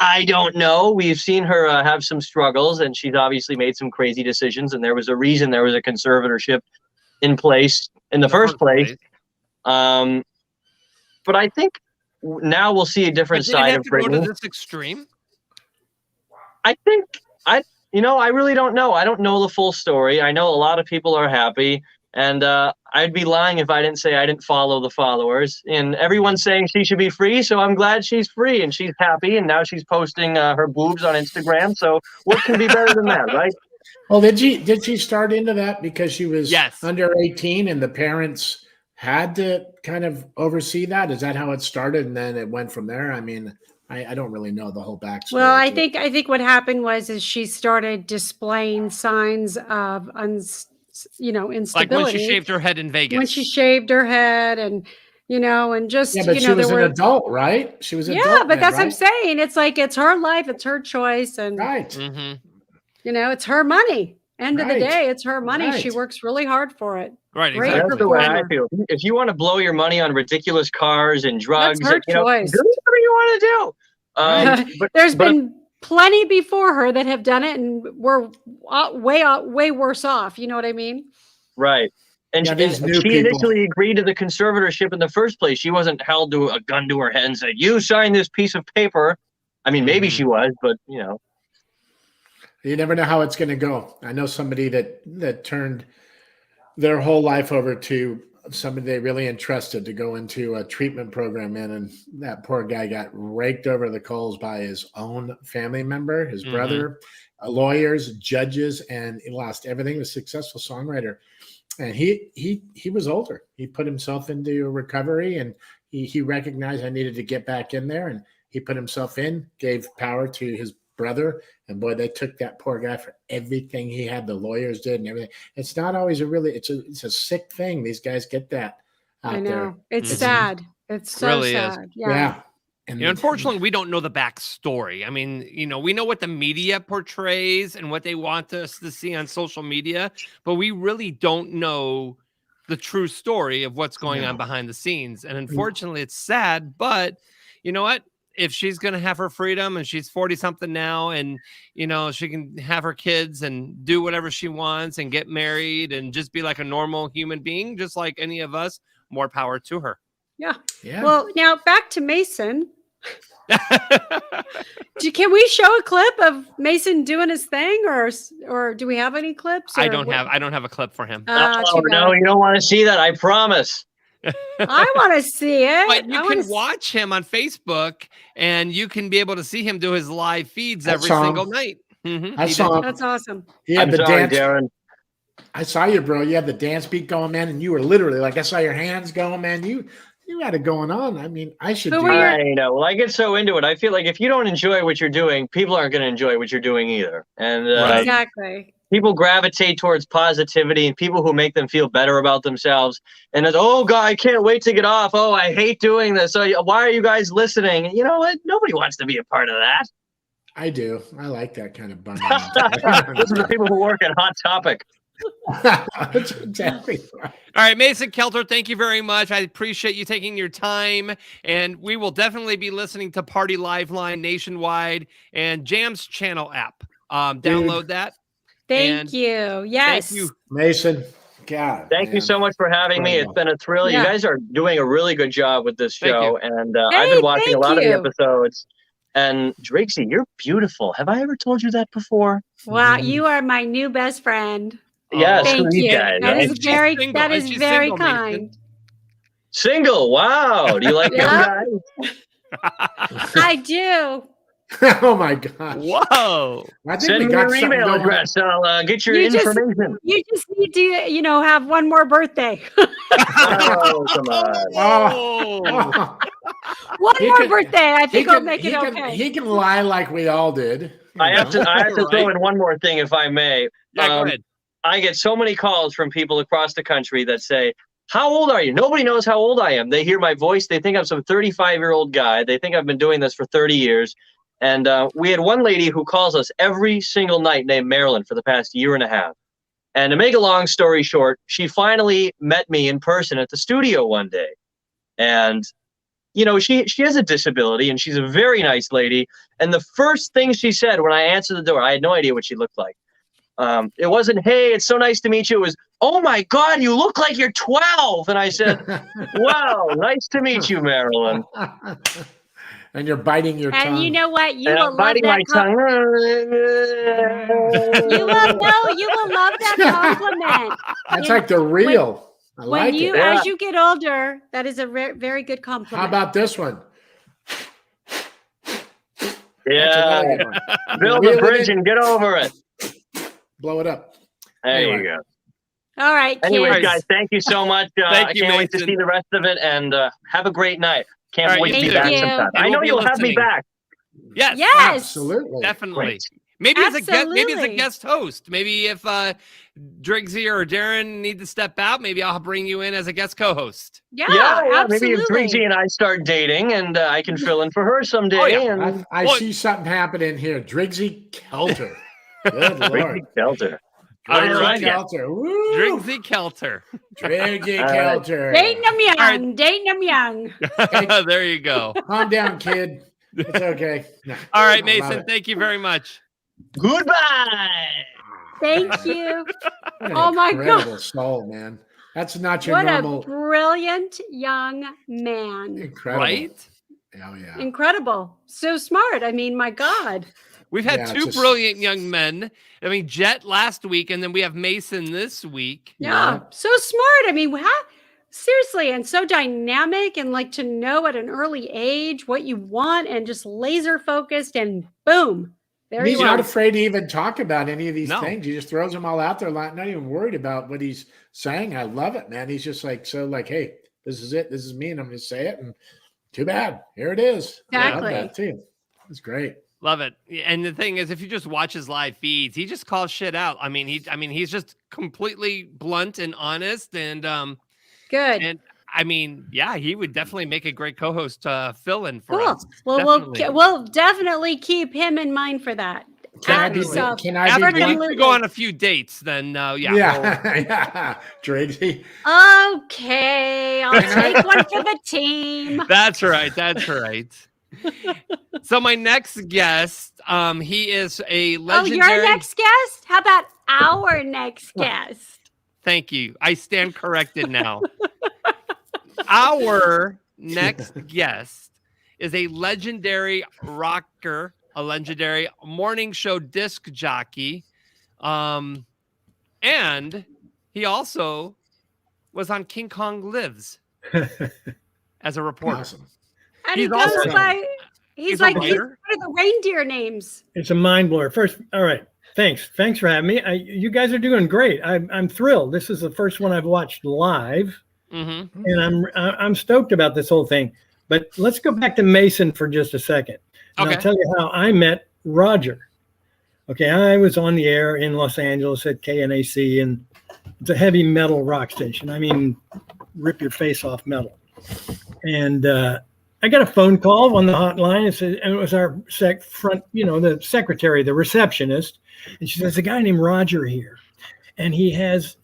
I don't know. We've seen her have some struggles, and she's obviously made some crazy decisions, and there was a reason there was a conservatorship in place in the first place. But I think now we'll see a different side of Britney. Go to this extreme? I think I really don't know. I don't know the full story. I know a lot of people are happy, and I'd be lying if I didn't say I didn't follow the followers. And everyone's saying she should be free, so I'm glad she's free and she's happy. And now she's posting her boobs on Instagram. So what can be better than that, right? Well, did she start into that because she was Yes. under 18 and the parents had to kind of oversee that? Is that how it started, and then it went from there? I mean, I don't really know the whole backstory. Well, I think what happened was she started displaying signs of instability. Like when she shaved her head in Vegas. When she shaved her head, and and just but she was an adult, right? She was an adult. Yeah, but that's what I'm saying. It's like it's her life, it's her choice, and right. It's her money. End of the day, it's her money. Right. She works really hard for it. Right, Great That's the way I performer. feel. If you want to blow your money on ridiculous cars and drugs, That's her choice. do whatever you want to do. There's been plenty before her that have done it and were way worse off. You know what I mean? Right. And Yeah, she these new people. initially agreed to the conservatorship in the first place. She wasn't held to a gun to her head and said, "You sign this piece of paper." I mean, maybe she was, but You never know how it's going to go. I know somebody that turned their whole life over to somebody they really entrusted to go into a treatment program and that poor guy got raked over the coals by his own family member, his brother, lawyers, judges, and he lost everything. He was a successful songwriter. And he was older. He put himself into recovery, and he recognized I needed to get back in there, and he put himself in, gave power to his brother, and boy, they took that poor guy for everything he had. The lawyers did and everything. It's not always it's a sick thing. These guys get that out I know. there. It's sad. It's so Really sad. is. Yeah. And Unfortunately, we don't know the backstory. I mean, we know what the media portrays and what they want us to see on social media, but we really don't know the true story of what's going on behind the scenes. And unfortunately, it's sad, but you know what? If she's going to have her freedom and she's 40 something now, and, she can have her kids and do whatever she wants and get married and just be like a normal human being, just like any of us, more power to her. Yeah. Yeah. Well, now back to Mason. Can we show a clip of Mason doing his thing, or do we have any clips? I don't have a clip for him. Oh, no, you don't want to see that. I promise. I want to see it. But you can watch him on Facebook, and you can be able to see him do his live feeds I every saw him. single night. I saw him. That's awesome. Yeah, I'm the sorry, dance. Darin. I saw you, bro. You had the dance beat going, man, and you were literally like, I saw your hands going, man. You had it going on. I mean, I should do that. I know. Well, I get so into it. I feel like if you don't enjoy what you're doing, people aren't going to enjoy what you're doing either. And Exactly. people gravitate towards positivity and people who make them feel better about themselves. And it's, oh, God, I can't wait to get off. Oh, I hate doing this. So why are you guys listening? And you know what? Nobody wants to be a part of that. I do. I like that kind of bunny. Those are the people who work at Hot Topic. That's exactly right. All right, Mason Kelter, thank you very much. I appreciate you taking your time, and we will definitely be listening to Party Liveline nationwide and Jam's channel app. Download that. Thank you. Yes. Thank you, Mason. God. Thank you so much for having me. It's been a thrill. Yeah. You guys are doing a really good job with this show, and I've Hey, been watching a thank lot of the you. episodes. And Driggsy, you're beautiful. Have I ever told you that before? Wow, you are my new best friend. Yes, Thank you you. guys. That is right? very single. that And is she's very single, Mason. kind. Single. Wow. Do you like Yeah. young guys? I do. Oh my gosh. Whoa. I think Send we me got your something email going. address. I'll get your You just- information. You just need to, have one more birthday. Oh, come on. Oh. One He more can- birthday. I think I'll make he it can, okay. He can lie like we all did. I have to throw Right. in one more thing, if I may. Yeah, go ahead. I get so many calls from people across the country that say, how old are you? Nobody knows how old I am. They hear my voice. They think I'm some 35-year-old guy. They think I've been doing this for 30 years. And we had one lady who calls us every single night named Marilyn for the past year and a half. And to make a long story short, she finally met me in person at the studio one day. And, you know, she has a disability and she's a very nice lady. And the first thing she said when I answered the door, I had no idea what she looked like. It wasn't, hey, it's so nice to meet you. It was, oh my God, you look like you're 12. And I said, wow, nice to meet you, Marilyn. And you're biting your tongue. And you know what? You And will I'm love biting my that. tongue. You will love that compliment. That's like the real. I like it. As you get older, that is a very good compliment. How about this one? Yeah. Build a bridge and get over it. Blow it up. There you go. All right, Anyways, kids. guys, thank you so much. Thank you, I can't wait to Mason. see the rest of it, and have a great night. Can't All right, wait to you be too. back Thank you. sometime. And I know we'll be you'll have me listening. back. Yes. Yes. Absolutely. Definitely. Great. Maybe as a guest, maybe as a Absolutely. guest host. Maybe if Driggsy or Darin need to step out, maybe I'll bring you in as a guest co-host. Yeah, Maybe if absolutely. Driggsy and I start dating, and I can fill in for her someday. Oh, yeah. And I see something happening here. Driggsy Kelter. Good Lord. Driggsy Kelter. All Driggsy right. Kelter. Woo. Driggsy Kelter. Driggsy All right. Kelter. Dating them young. right. Dating them young. There you go. Calm down, kid. It's okay. No. All right, I love Mason, it. thank you very much. Goodbye. Than't you. What an Oh my incredible God. soul, man. That's not your What normal. a brilliant young man. Incredible. Right? Oh, yeah. Incredible. So smart. I mean, my God. We've had Yeah, two just- brilliant young men. I mean, Jet last week, and then we have Mason this week. Yeah. So smart. I mean, seriously, and so dynamic, and like to know at an early age what you want and just laser focused, and boom. There He's you not are. afraid to even talk about any of these No. things. He just throws them all out there, not even worried about what he's saying. I love it, man. He's just like, hey, this is it. This is me, and I'm going to say it. And too bad. Here it is. Exactly. I love that too. It's great. Love it. And the thing is, if you just watch his live feeds, he just calls shit out. I mean, he's just completely blunt and honest, and Good. and I mean, yeah, he would definitely make a great co-host fill-in for Cool. us. Well, Definitely. we'll definitely keep him in mind for that. Can I Add be, yourself. can I After be we Absolutely. go on a few dates, then yeah. yeah. Driggsy. Okay, I'll take one for the team. That's right. That's right. So my next guest, he is a Oh, legendary. your next guest? How about our next guest? Thank you. I stand corrected now. Our next guest is a legendary rocker, a legendary morning show disc jockey, and he also was on King Kong Lives as a reporter. Awesome. And He's he goes also- by, he's a like, writer. one of the reindeer names. It's a mind blower. First, all right. Thanks for having me. You guys are doing great. I'm thrilled. This is the first one I've watched live, Mm-hmm. and I'm stoked about this whole thing. But let's go back to Mason for just a second. And Okay. I'll tell you how I met Roger. Okay, I was on the air in Los Angeles at KNAC, and it's a heavy metal rock station. I mean, rip your face off metal. And I got a phone call on the hotline. And it was our the secretary, the receptionist. And she says, a guy named Roger here. And he has,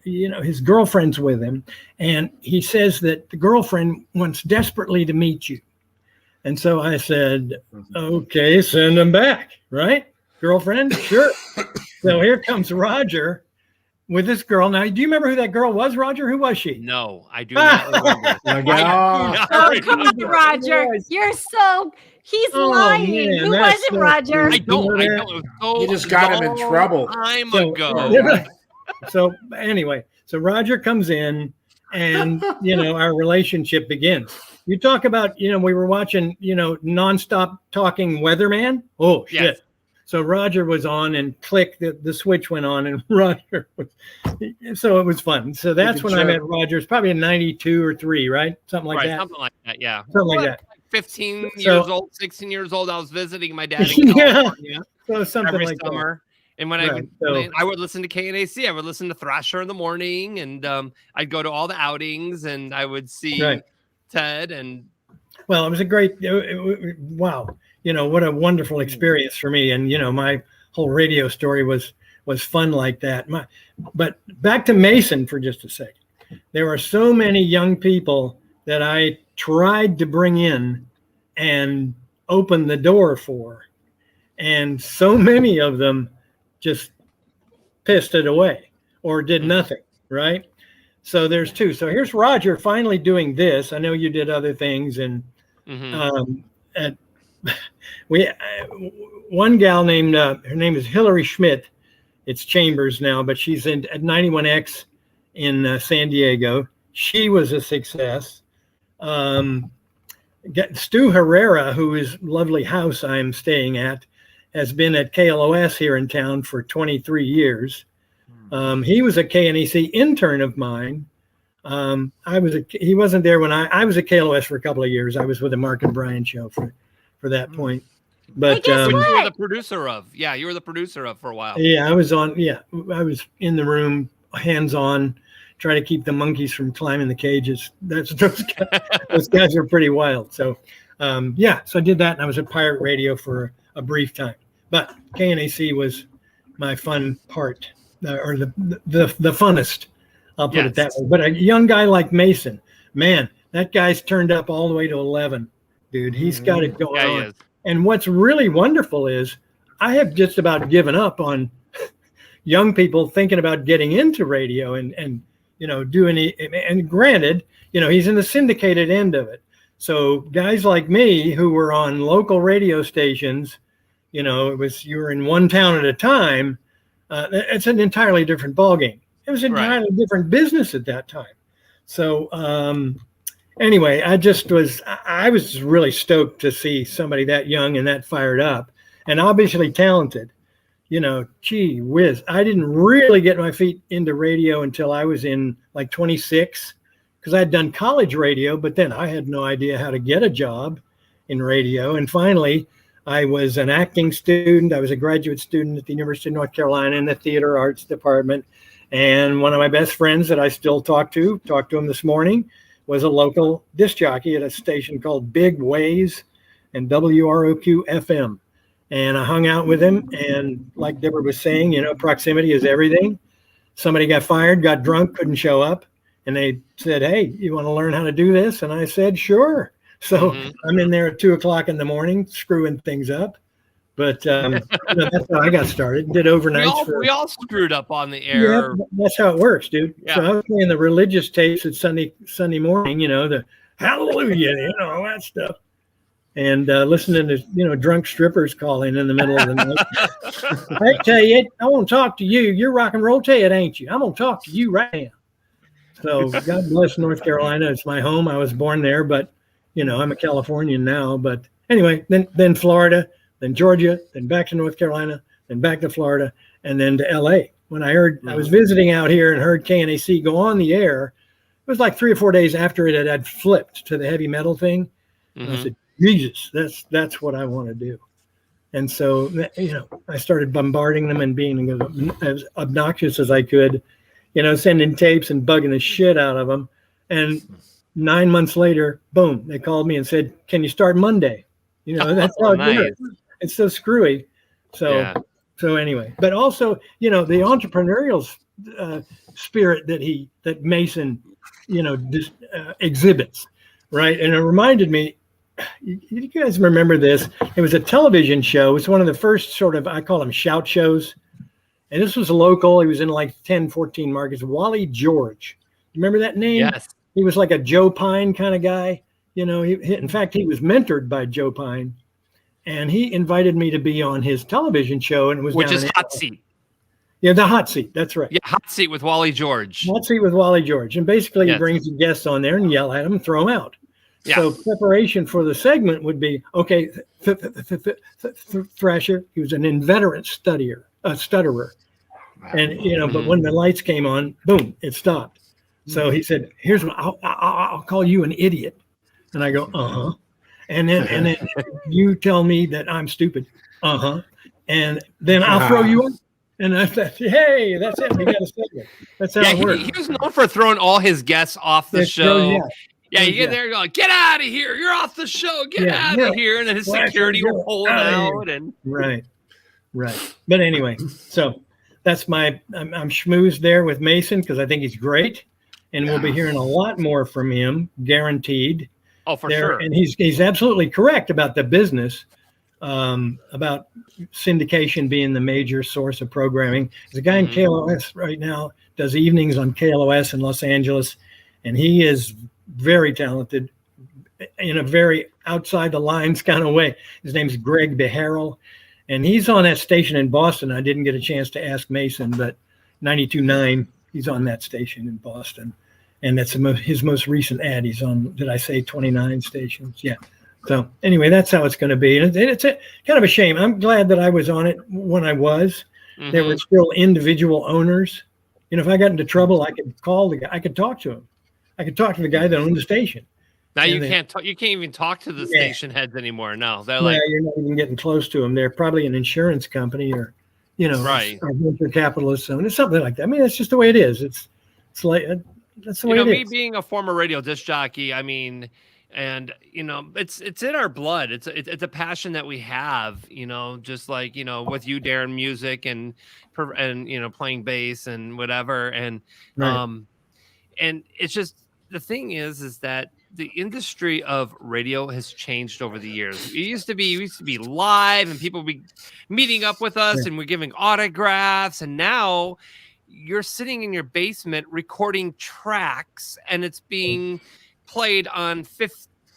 his girlfriend's with him. And he says that the girlfriend wants desperately to meet you. And so I said, okay, send him back, right? Girlfriend? Sure. So here comes Roger with this girl. Now, do you remember who that girl was, Roger? Who was she? No, I do not remember. Oh, come on, Roger. You're he's lying. man, Who was that's it, so Roger? I don't. It was so You just got him in long trouble. Time So- ago. So anyway, so Roger comes in, and our relationship begins. You talk about, we were watching, nonstop talking weatherman. Oh shit. Yes. So Roger was on, and click, the switch went on, and Roger was, so it was fun. So that's when I met Roger. It's probably in 92 or 3, right? Something like Right, that. something like that. Yeah. Something like that. 15 So- years old, 16 years old. I was visiting my dad in Yeah. California So something every like summer. And when I would listen to KNAC, I would listen to Thrasher in the morning, and I'd go to all the outings, and I would see Ted. And well, it was a great, wow, what a wonderful experience for me. And my whole radio story was fun like that. But back to Mason for just a second. There are so many young people that I tried to bring in and open the door for, and so many of them just pissed it away or did nothing, right? So there's two. So here's Roger finally doing this. I know you did other things, and one gal named her name is Hillary Schmidt. It's Chambers now, but she's at 91X in San Diego. She was a success. Stu Herrera, who is lovely house I'm staying at, has been at KLOS here in town for 23 years. He was a KNAC intern of mine. He wasn't there when I was at KLOS for a couple of years. I was with the Mark and Brian show for that point. But you were the producer of. Yeah, you were the producer of for a while. Yeah, I was in the room, hands on, trying to keep the monkeys from climbing the cages. Those guys are pretty wild. So so I did that, and I was at Pirate Radio for a brief time. But KNAC was my fun part, or the funnest. I'll put it that way. But a young guy like Mason, man, that guy's turned up all the way to 11, dude. He's got it going on. He is. And what's really wonderful is I have just about given up on young people thinking about getting into radio and doing it. And granted, he's in the syndicated end of it. So guys like me who were on local radio stations, you were in one town at a time. It's an entirely different ballgame. It was an entirely different business at that time. So anyway, I was really stoked to see somebody that young and that fired up and obviously talented. Gee whiz, I didn't really get my feet into radio until I was in like 26, because I'd done college radio, but then I had no idea how to get a job in radio. And finally, I was an acting student. I was a graduate student at the University of North Carolina in the theater arts department. And one of my best friends that I still talked to him this morning, was a local disc jockey at a station called Big Ways and WROQ FM. And I hung out with him. And like Deborah was saying, proximity is everything. Somebody got fired, got drunk, couldn't show up. And they said, hey, you want to learn how to do this? And I said, sure. So I'm in there at 2:00 in the morning, screwing things up. But that's how I got started. Did overnights. We all screwed up on the air. Yeah, that's how it works, dude. Yeah. So I was playing the religious tapes at Sunday morning, the hallelujah, all that stuff. And listening to, drunk strippers calling in the middle of the night. I tell you, I want to talk to you. You're rock and roll Ted, ain't you? I'm going to talk to you right now. So God bless North Carolina. It's my home. I was born there, but, I'm a Californian now. But anyway, then Florida, then Georgia, then back to North Carolina, then back to Florida, and then to LA. When I was visiting out here and heard KNAC go on the air, it was like 3 or 4 days after it had flipped to the heavy metal thing. And I said, Jesus, that's what I want to do. And so, I started bombarding them and being as obnoxious as I could, sending tapes and bugging the shit out of them. And 9 months later, boom, they called me and said, can you start Monday? That's how it works. It's so screwy. So anyway, but also, the entrepreneurial spirit that Mason, exhibits, right? And it reminded me, you guys remember this? It was a television show. It's one of the first sort of, I call them shout shows. And this was local. He was in like 10, 14 markets. Wally George. Remember that name? Yes. He was like a Joe Pine kind of guy. In fact, he was mentored by Joe Pine. And he invited me to be on his television show. And it was which is Hot Seat. Yeah, the Hot Seat. That's right. Yeah, Hot Seat with Wally George. Hot Seat with Wally George. And basically he brings the guests on there and yell at them and throw them out. Yeah. So preparation for the segment would be, okay, Thrasher, he was an inveterate stutterer. And, but when the lights came on, boom, it stopped. So he said, here's what I'll call you an idiot. And I go, uh-huh. And then you tell me that I'm stupid. Uh-huh. And then I'll throw you out. And I thought, hey, that's it. We got to say it. That's how it works. He was known for throwing all his guests off the show. Yeah, you get there going, get out of here. You're off the show. Get out of here. And then his security will pull him out. And Right. But anyway, so that's I'm schmoozed there with Mason because I think he's great. And we'll be hearing a lot more from him, guaranteed. Oh, for sure. And he's absolutely correct about the business, about syndication being the major source of programming. There's a guy in KLOS right now, does evenings on KLOS in Los Angeles, and he is very talented in a very outside the lines kind of way. His name's Greg Beharrell, and he's on that station in Boston. I didn't get a chance to ask Mason, but 92.9, he's on that station in Boston. And that's his most recent ad. He's on, did I say 29 stations? Yeah. So anyway, that's how it's going to be. And it's kind of a shame. I'm glad that I was on it when I was. There were still individual owners. You know, if I got into trouble, I could call the guy. I could talk to him. I could talk to the guy that owned the station. Now you can't talk. You can't even talk to the station heads anymore. No, they're like, you're not even getting close to them. They're probably an insurance company or, you know, or venture capitalist. So it's something like that. I mean, that's just the way it is. It's like that's the way it is. Me being a former radio disc jockey, I mean, and you know, it's in our blood. It's a passion that we have. You know, just like with you, Darin, music and playing bass and whatever, and and it's just the thing is that the industry of radio has changed over the years. We used to be live and people would be meeting up with us and we're giving autographs. And now you're sitting in your basement recording tracks and it's being played on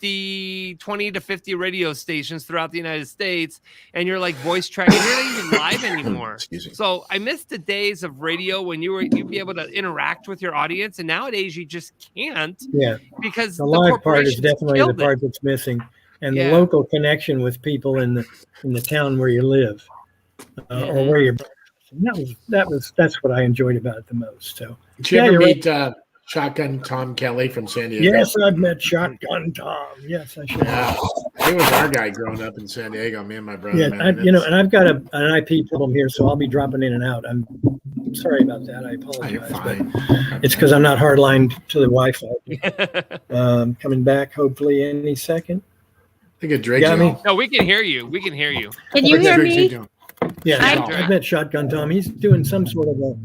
20 to 50 radio stations throughout the United States. And you're like voice tracking. You're not even live anymore. So I miss the days of radio when you'd be able to interact with your audience. And nowadays you just can't. Yeah. Because the live part is definitely the part that's missing. And the local connection with people in the town where you live or where you're. That's what I enjoyed about it the most. So did you ever meet Shotgun Tom Kelly from San Diego? Yes, I've met Shotgun Tom. Yes, I should. Yeah, he was our guy growing up in San Diego. Me and my brother. Yeah, and I've got an IP problem here, so I'll be dropping in and out. I'm sorry about that. I apologize. But it's because I'm not hardlined to the Wi-Fi. Coming back, hopefully any second. I think it Driggs. No, we can hear you. We can hear you. Can you hear me? Yeah, I've met Shotgun Tom. He's doing some sort of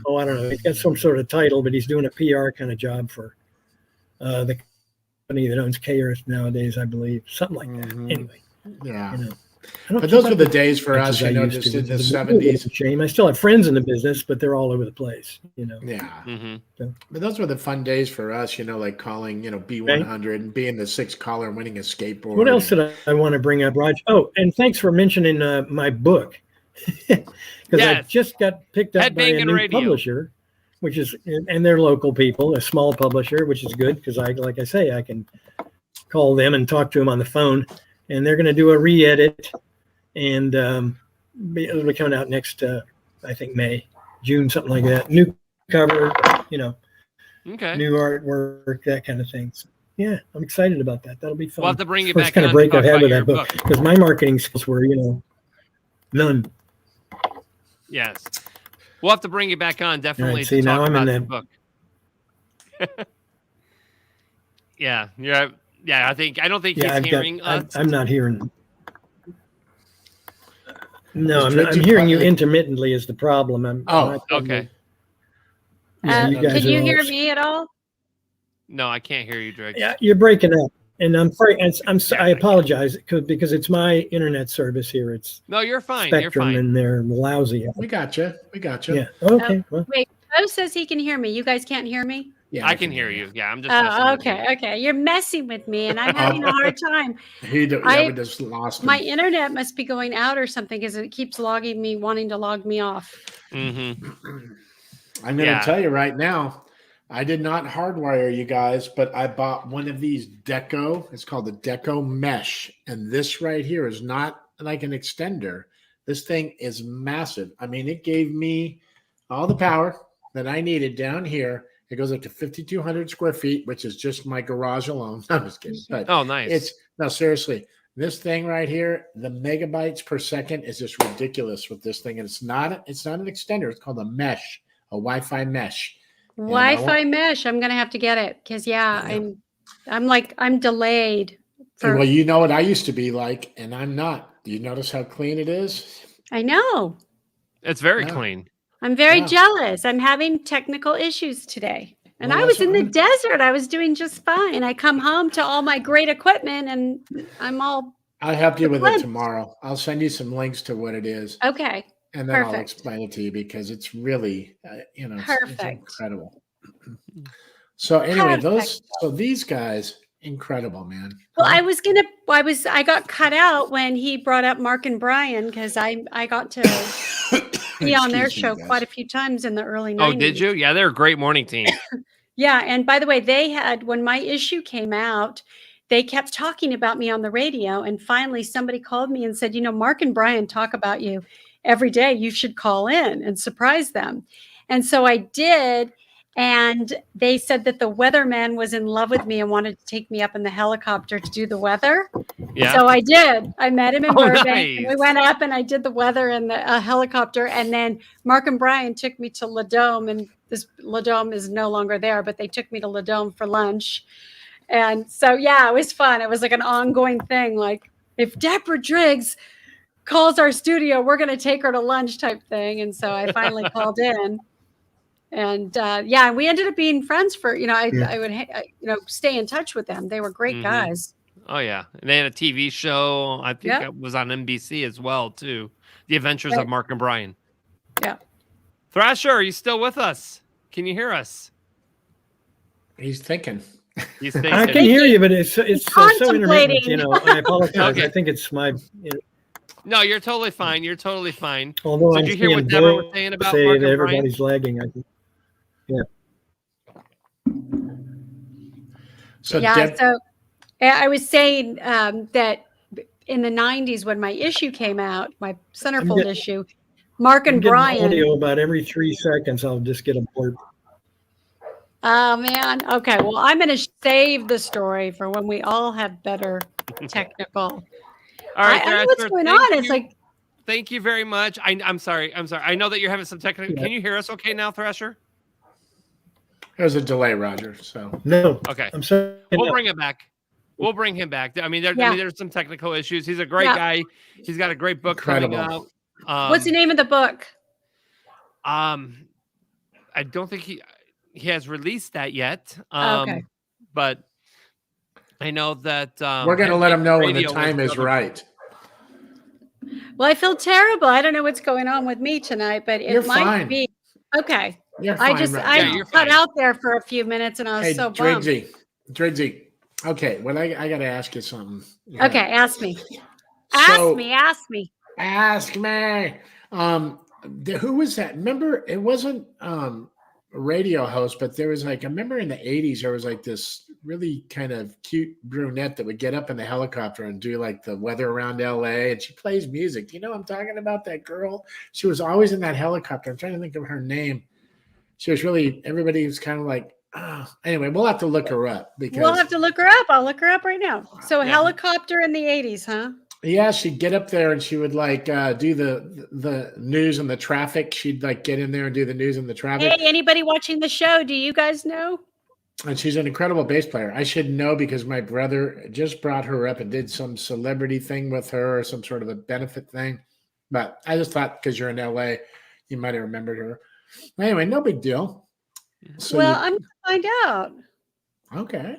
I don't know. He's got some sort of title, but he's doing a PR kind of job for the company that owns KRS nowadays, I believe. Something like that. Anyway. Yeah. But those were the days for us, just in the 70s. It's a shame. I still have friends in the business, but they're all over the place, Yeah. So. But those were the fun days for us, like calling, B100 and being the sixth caller and winning a skateboard. What else did I want to bring up, Raj? Oh, and thanks for mentioning my book. Because I just got picked up by a new publisher, which is, and they're local people, a small publisher, which is good because like I say, I can call them and talk to them on the phone, and they're going to do a re-edit, and it'll be coming out next, I think June, something like that. New cover, new artwork, that kind of thing. So, yeah, I'm excited about that. That'll be fun. We'll have to bring you First back kind of break I've had with that book because my marketing skills were, none. Yes. We'll have to bring you back on, definitely. Right, see, to now talk I'm about in the book. Yeah. I don't think he's hearing us. I'm not hearing. No, I'm hearing you intermittently is the problem. Okay. Can you hear me at all? No, I can't hear you, Driggs. Yeah, you're breaking up. And I apologize because it's my internet service here. No, you're fine. Spectrum, you're fine. And they're lousy. We got you. Yeah. Okay. Wait, Bo says he can hear me. You guys can't hear me? Yeah, I can hear you. Yeah, I'm just. Okay. You're messing with me, and I'm having a hard time. We just lost him. My internet must be going out or something because it keeps wanting to log me off. Mm-hmm. I'm going to tell you right now. I did not hardwire you guys, but I bought one of these Deco. It's called the Deco Mesh. And this right here is not like an extender. This thing is massive. I mean, it gave me all the power that I needed down here. It goes up to 5,200 square feet, which is just my garage alone. I'm just kidding. But nice. No, seriously. This thing right here, the megabytes per second is just ridiculous with this thing. And it's not an extender. It's called a mesh, a Wi-Fi mesh. Wi-Fi mesh. I'm gonna have to get it because I'm delayed. Well, you know what I used to be like, and I'm not. Do you notice how clean it is? I know. It's very clean. I'm very jealous. I'm having technical issues today. And I was in the desert. I was doing just fine. I come home to all my great equipment and I'm all. I'll help you with it tomorrow. I'll send you some links to what it is. Okay. And then I'll explain it to you because it's really, it's incredible. So anyway, these guys, incredible, man. Well, I got cut out when he brought up Mark and Brian because I got to be on their show quite a few times in the early 90s. Oh, did you? Yeah, they're a great morning team. Yeah. And by the way, when my issue came out, they kept talking about me on the radio. And finally, somebody called me and said, Mark and Brian talk about you every day. You should call in and surprise them. And so I did. And they said that the weatherman was in love with me and wanted to take me up in the helicopter to do the weather. Yeah. So I did. I met him in Burbank. Nice. And we went up and I did the weather in the helicopter. And then Mark and Brian took me to La Dome. And this La Dome is no longer there, but they took me to La Dome for lunch. And so, yeah, it was fun. It was like an ongoing thing. Like if Deborah Driggs calls our studio, we're going to take her to lunch type thing. And so I finally called in. And we ended up being friends for, I would, stay in touch with them. They were great guys. Oh, yeah. And they had a TV show. I think it was on NBC as well, too. The Adventures of Mark and Brian. Yeah. Thrasher, are you still with us? Can you hear us? He's thinking. He's thinking. I can hear you, but it's so intermittent, I apologize. Okay. I think it's my... No, you're totally fine. You're totally fine. Although did you hear what Deborah was saying about Mark and everybody's Brian? lagging, I think. Yeah. So I was saying that in the 90s when my issue came out, my centerfold issue, Mark and Brian. Audio about every 3 seconds, I'll just get a board. Oh, man. Okay. Well, I'm going to save the story for when we all have better technical. All right. I don't know what's going on. It's like. Thank you very much. I'm sorry. I know that you're having some technical. Can you hear us okay now, Thrasher? There's a delay, Roger. So no. Okay. I'm sorry. We'll bring him back. We'll bring him back. I mean, there's some technical issues. He's a great guy. He's got a great book coming out. What's the name of the book? I don't think he has released that yet. Okay. But I know that we're going to let him know when the time is right. Well, I feel terrible. I don't know what's going on with me tonight, but it might be. Okay. You're fine, I cut out there for a few minutes and I was so bummed. Driggsy. Okay, well, I got to ask you something. Okay, ask me. Ask me. Who was that? Remember, it wasn't a radio host, but there was I remember in the 80s, there was this really kind of cute brunette that would get up in the helicopter and do the weather around LA, and she plays music. Do you know what I'm talking about? That girl? She was always in that helicopter. I'm trying to think of her name. She was everybody was kind of anyway, we'll have to look her up because we'll have to look her up. I'll look her up right now. So a helicopter in the 80s, huh? Yeah, she'd get up there and she would do the news and the traffic. She'd get in there and do the news and the traffic. Hey, anybody watching the show? Do you guys know? And she's an incredible bass player. I should know because my brother just brought her up and did some celebrity thing with her or some sort of a benefit thing. But I just thought because you're in LA, you might have remembered her. Anyway, no big deal. So I'm going to find out. Okay.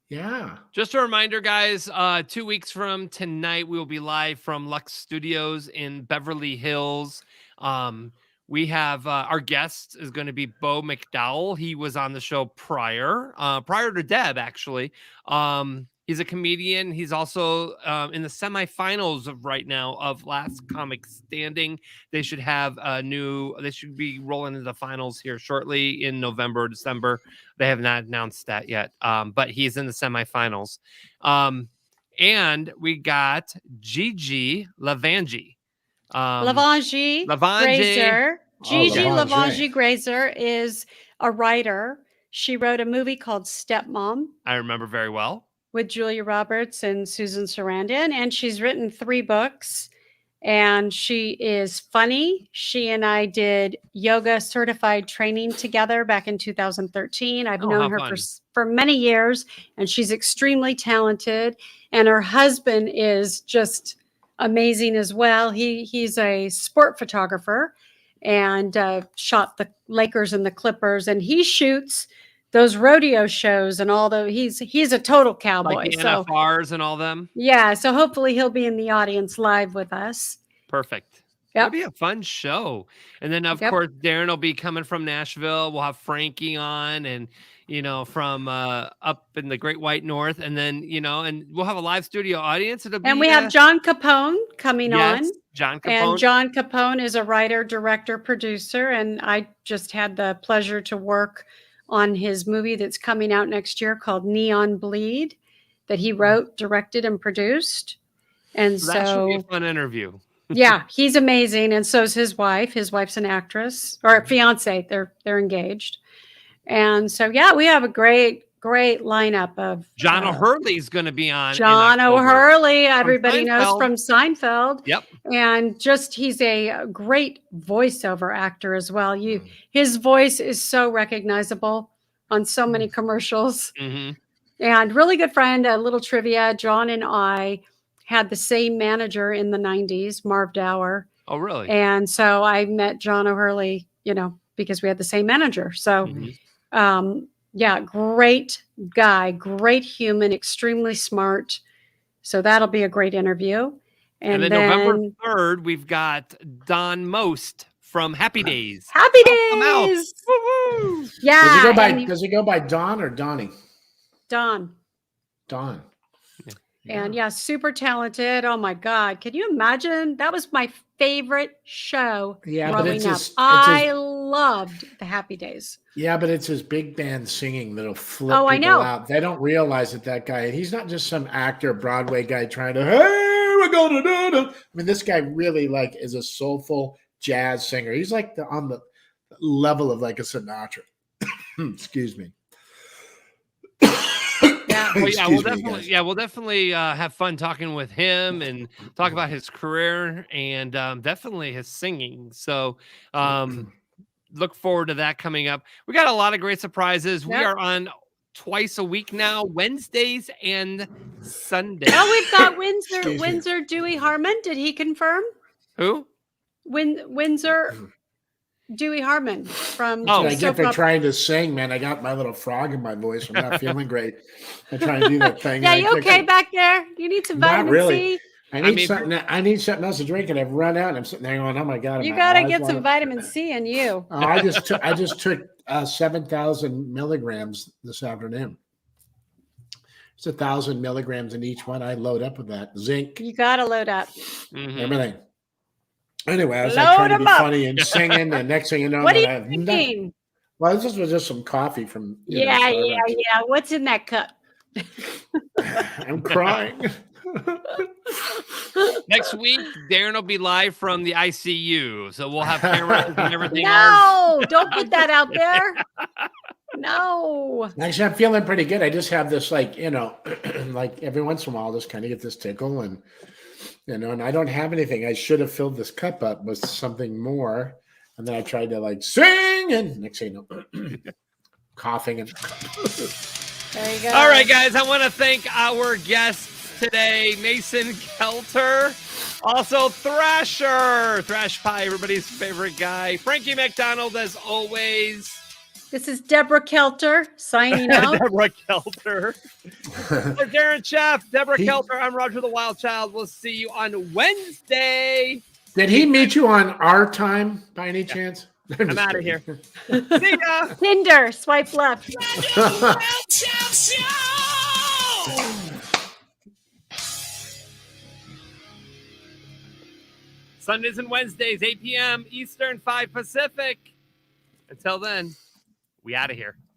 Yeah. Just a reminder, guys, 2 weeks from tonight, we will be live from Lux Studios in Beverly Hills. We have our guest is going to be Bo McDowell. He was on the show prior to Deb, actually. He's a comedian. He's also in the semifinals of right now of Last Comic Standing. They should be rolling into the finals here shortly in November or December. They have not announced that yet, but he's in the semifinals. And we got Gigi Lavangi. Lavangi Grazer. Gigi Lavangi Grazer is a writer. She wrote a movie called Stepmom. I remember very well. with Julia Roberts and Susan Sarandon, and she's written 3 books. And she is funny. She and I did yoga certified training together back in 2013. I've known her for many years, and she's extremely talented. And her husband is just amazing as well. He's a sport photographer and shot the Lakers and the Clippers, and he shoots those rodeo shows and all the he's a total cowboy. Like the NFRs and all them. Yeah, so hopefully he'll be in the audience live with us. Perfect. Yep. It'll be a fun show. And then of course Darin will be coming from Nashville. We'll have Frankie on, and from up in the Great White North, and then and we'll have a live studio audience. And we have John Capone coming on. John Capone. And John Capone is a writer, director, producer, and I just had the pleasure to work on his movie that's coming out next year called Neon Bleed, that he wrote, directed, and produced. And so that should be a fun interview. Yeah, he's amazing, and so is his wife. His wife's an actress or fiance. They're engaged, and so we have a great lineup of. John O'Hurley's going to be on. John O'Hurley, everybody knows from Seinfeld. Yep, and he's a great voiceover actor as well. His voice is so recognizable on so many commercials, and really good friend. A little trivia: John and I had the same manager in the 90s, Marv Dower. Oh, really? And so I met John O'Hurley, because we had the same manager. So, great guy, great human, extremely smart. So that'll be a great interview. And then November 3rd, we've got Don Most from Happy Days. Happy Days! Woo-hoo! Yeah. Does he go by Don or Donnie? Don. Don. And super talented. Oh my God. Can you imagine? That was my favorite show growing up. I loved the Happy Days. Yeah, but it's his big band singing that'll flip people out. They don't realize that guy, he's not just some actor, Broadway guy trying to, hey, we're going to do it. I mean, this guy really is a soulful jazz singer. He's on the level of a Sinatra. Excuse me. We'll definitely have fun talking with him and talk about his career and definitely his singing. So look forward to that coming up. We got a lot of great surprises. Yep. We are on twice a week now, Wednesdays and Sundays. Oh, we've got Windsor Dewey Harmon. Did he confirm? Who? Windsor Dewey Harmon from. I get for trying to sing, man. I got my little frog in my voice. I'm not feeling great. I try to do that thing. Yeah, you okay back there? You need some vitamin C. I need something else to drink, and I've run out. And I'm sitting there going, "Oh my God!" You got to get some vitamin C in you. I just took 7,000 milligrams this afternoon. It's 1,000 milligrams in each one. I load up with that zinc. You got to load up. Everything. Anyway, I was trying to be funny and singing, and next thing you know, what are you thinking? Well, this was just some coffee from. Yeah. What's in that cup? I'm crying. Next week, Darin will be live from the ICU, so we'll have cameras and everything. No, don't put that out there. No. Actually, I'm feeling pretty good. I just have this, like every once in a while, I'll just kind of get this tickle, and and I don't have anything. I should have filled this cup up with something more, and then I tried to sing, and next thing you know, coughing and. There you go. All right, guys. I want to thank our guests today, Mason Kelter, also Thrasher, Thrash Pie, everybody's favorite guy, Frankie McDonald, as always. This is Deborah Kelter signing out. Deborah Kelter. For Darin Scheff, Deborah Kelter, I'm Roger the Wild Child. We'll see you on Wednesday. Did he meet you on our time by any chance? I'm out of here. See ya. Tinder, swipe left. Sundays and Wednesdays, 8 p.m. Eastern, 5 Pacific. Until then, we out of here.